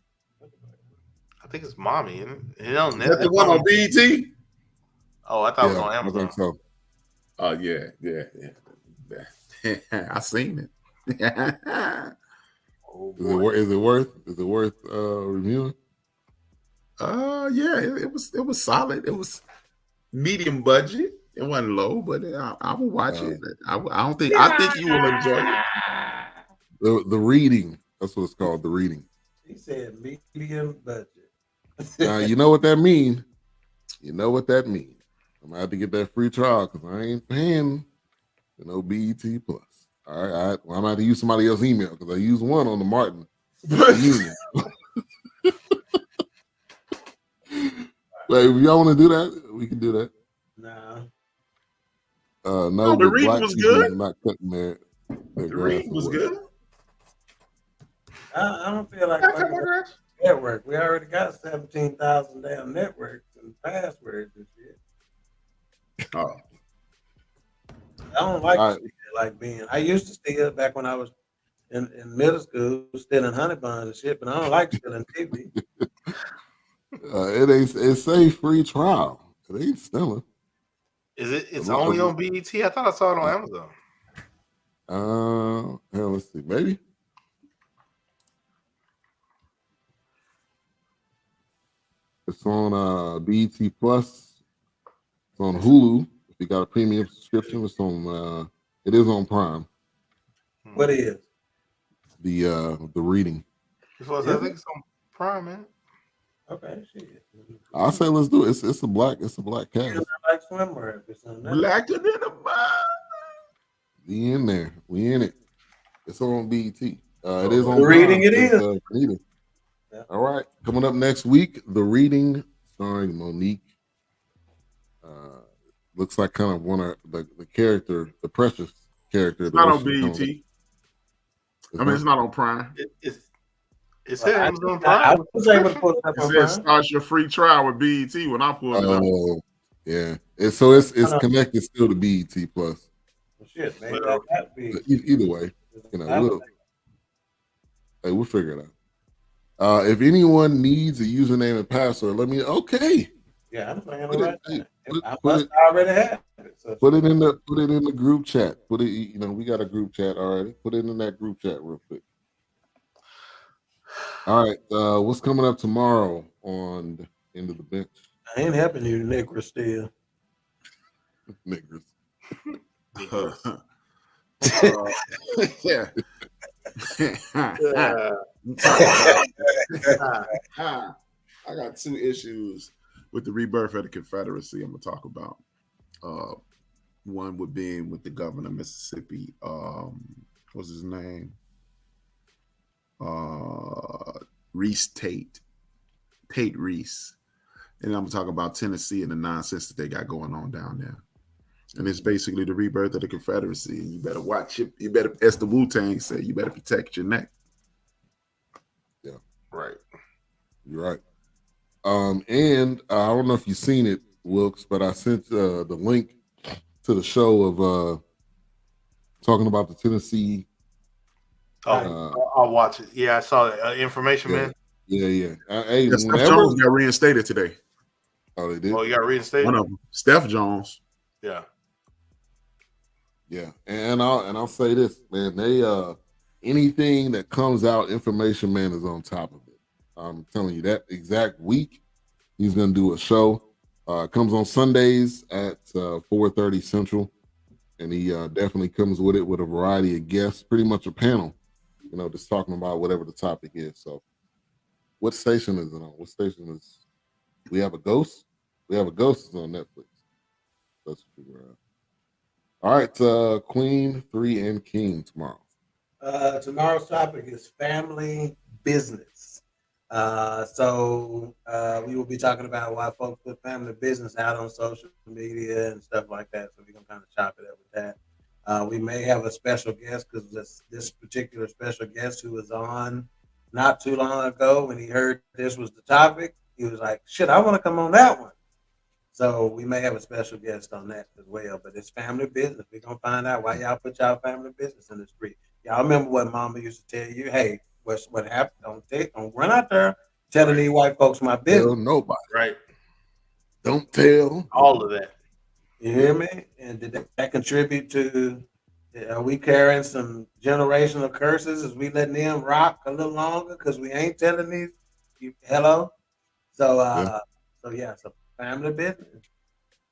[SPEAKER 4] I think it's Mommy. Isn't it? Is
[SPEAKER 5] that the one on BET?
[SPEAKER 4] Oh, I thought it was on Amazon.
[SPEAKER 3] I think so.
[SPEAKER 5] Oh yeah. I seen it.
[SPEAKER 3] Is it worth reviewing?
[SPEAKER 5] Yeah, it was solid. It was medium budget. It wasn't low, but I will watch it. I think you will enjoy it.
[SPEAKER 3] The Reading. That's what it's called. The Reading.
[SPEAKER 2] He said medium budget.
[SPEAKER 3] Now you know what that means. I'm gonna have to get that free trial because I ain't paying BET Plus. All right, I'm gonna have to use somebody else's email because I used one on the Martin Union. But if y'all want to do that, we can do that.
[SPEAKER 2] No.
[SPEAKER 3] No,
[SPEAKER 5] the Reading was good.
[SPEAKER 3] Not cutting
[SPEAKER 5] the Reading was good.
[SPEAKER 2] I don't feel like network. We already got 17,000 damn networks and passwords and shit.
[SPEAKER 5] Oh.
[SPEAKER 2] I don't like being. I used to steal back when I was in middle school, stealing honey buns and shit, but I don't like stealing TV.
[SPEAKER 3] It's a free trial. It ain't stealing.
[SPEAKER 4] It's only on BET? I thought I saw it on Amazon.
[SPEAKER 3] Let's see, maybe. It's on BET Plus. It's on Hulu. If you got a premium subscription, it's on. It is on Prime.
[SPEAKER 2] What is
[SPEAKER 3] the Reading?
[SPEAKER 4] I think it's on Prime, man.
[SPEAKER 2] Okay, shit.
[SPEAKER 3] I say let's do it. It's a black cast.
[SPEAKER 2] Like swimwear.
[SPEAKER 5] Blacker than a man.
[SPEAKER 3] We in there. We in it. It's on BET. It is on
[SPEAKER 2] Reading. It is.
[SPEAKER 3] Yeah. All right. Coming up next week, The Reading, starring Monique. Looks like kind of one of the character, the precious character.
[SPEAKER 5] It's not on BET. It's not on Prime.
[SPEAKER 4] It said Amazon Prime.
[SPEAKER 2] I was able to pull it up
[SPEAKER 5] It
[SPEAKER 2] on
[SPEAKER 5] says
[SPEAKER 2] Prime.
[SPEAKER 5] start your free trial with BET when I pulled it up.
[SPEAKER 3] Oh, yeah. It's connected still to BET Plus.
[SPEAKER 2] Well, shit, maybe
[SPEAKER 4] Well,
[SPEAKER 2] I got be.
[SPEAKER 3] But either way, we'll figure it out. If anyone needs a username and password, let me. Okay.
[SPEAKER 2] Yeah, I'm saying
[SPEAKER 3] Put
[SPEAKER 2] right
[SPEAKER 3] it,
[SPEAKER 2] now. I must already have it. So
[SPEAKER 3] put it in the group chat. Put it. We got a group chat already. Put it in that group chat real quick. All right. What's coming up tomorrow on the end of the bench?
[SPEAKER 2] I ain't helping you, Nick, still.
[SPEAKER 3] Niggers.
[SPEAKER 5] Yeah. I got two issues with the rebirth of the Confederacy I'm gonna talk about. One would be with the governor of Mississippi. What's his name? Reese Tate Reese. And I'm talking about Tennessee and the nonsense that they got going on down there. And it's basically the rebirth of the Confederacy. And you better watch it. You better, as the Wu-Tang say, you better protect your neck.
[SPEAKER 3] Yeah.
[SPEAKER 4] Right.
[SPEAKER 3] You're right. And I don't know if you've seen it, Wilkes, but I sent the link to the show of talking about the Tennessee.
[SPEAKER 4] I'll watch it. Yeah, I saw that information,
[SPEAKER 3] yeah,
[SPEAKER 4] man.
[SPEAKER 3] Yeah. Hey,
[SPEAKER 5] Steph Jones got reinstated today.
[SPEAKER 3] Oh, they did?
[SPEAKER 4] Oh, you got reinstated?
[SPEAKER 5] One of them. Steph Jones.
[SPEAKER 4] Yeah.
[SPEAKER 3] Yeah. And I'll say this, man. They anything that comes out, Information Man is on top of it. I'm telling you, that exact week, he's gonna do a show. Comes on Sundays at 4:30 Central. And he definitely comes with it with a variety of guests, pretty much a panel, just talking about whatever the topic is. So what station is it on? What station is we have a ghost? We have a ghost is on Netflix. Let's figure out. All right, Queen, 3, and King tomorrow.
[SPEAKER 2] Tomorrow's topic is family business. So we will be talking about why folks put family business out on social media and stuff like that. So we're gonna kind of chop it up with that. We may have a special guest because this particular special guest who was on not too long ago, when he heard this was the topic, he was like, "Shit, I want to come on that one." So we may have a special guest on that as well. But it's family business. We're gonna find out why y'all put y'all family business in the street. Y'all remember what Mama used to tell you? Hey, what happened? Don't run out there telling these white folks my business.
[SPEAKER 3] Tell nobody.
[SPEAKER 4] Right.
[SPEAKER 3] Don't tell.
[SPEAKER 4] All of that.
[SPEAKER 2] You hear me? And did that contribute to? Are we carrying some generational curses? Is we letting them rock a little longer because we ain't telling these? Hello. So so family business.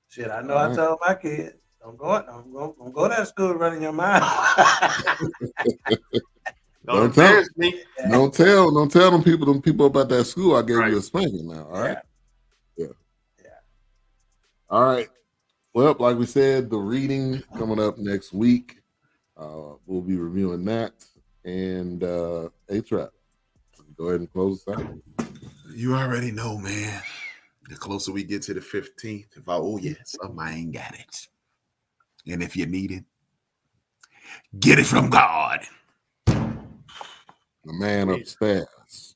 [SPEAKER 2] Shit, I know. I told my kids, don't go to that school running your mouth.
[SPEAKER 3] Don't tell them people about that school. I gave you a spanking now. All right. Yeah. All right. Well, like we said, the reading coming up next week. We'll be reviewing that. And A-Trap, go ahead and close us out.
[SPEAKER 5] You already know, man. The closer we get to the 15th, if I owe you something, I ain't got it. And if you need it, get it from God.
[SPEAKER 3] The man upstairs.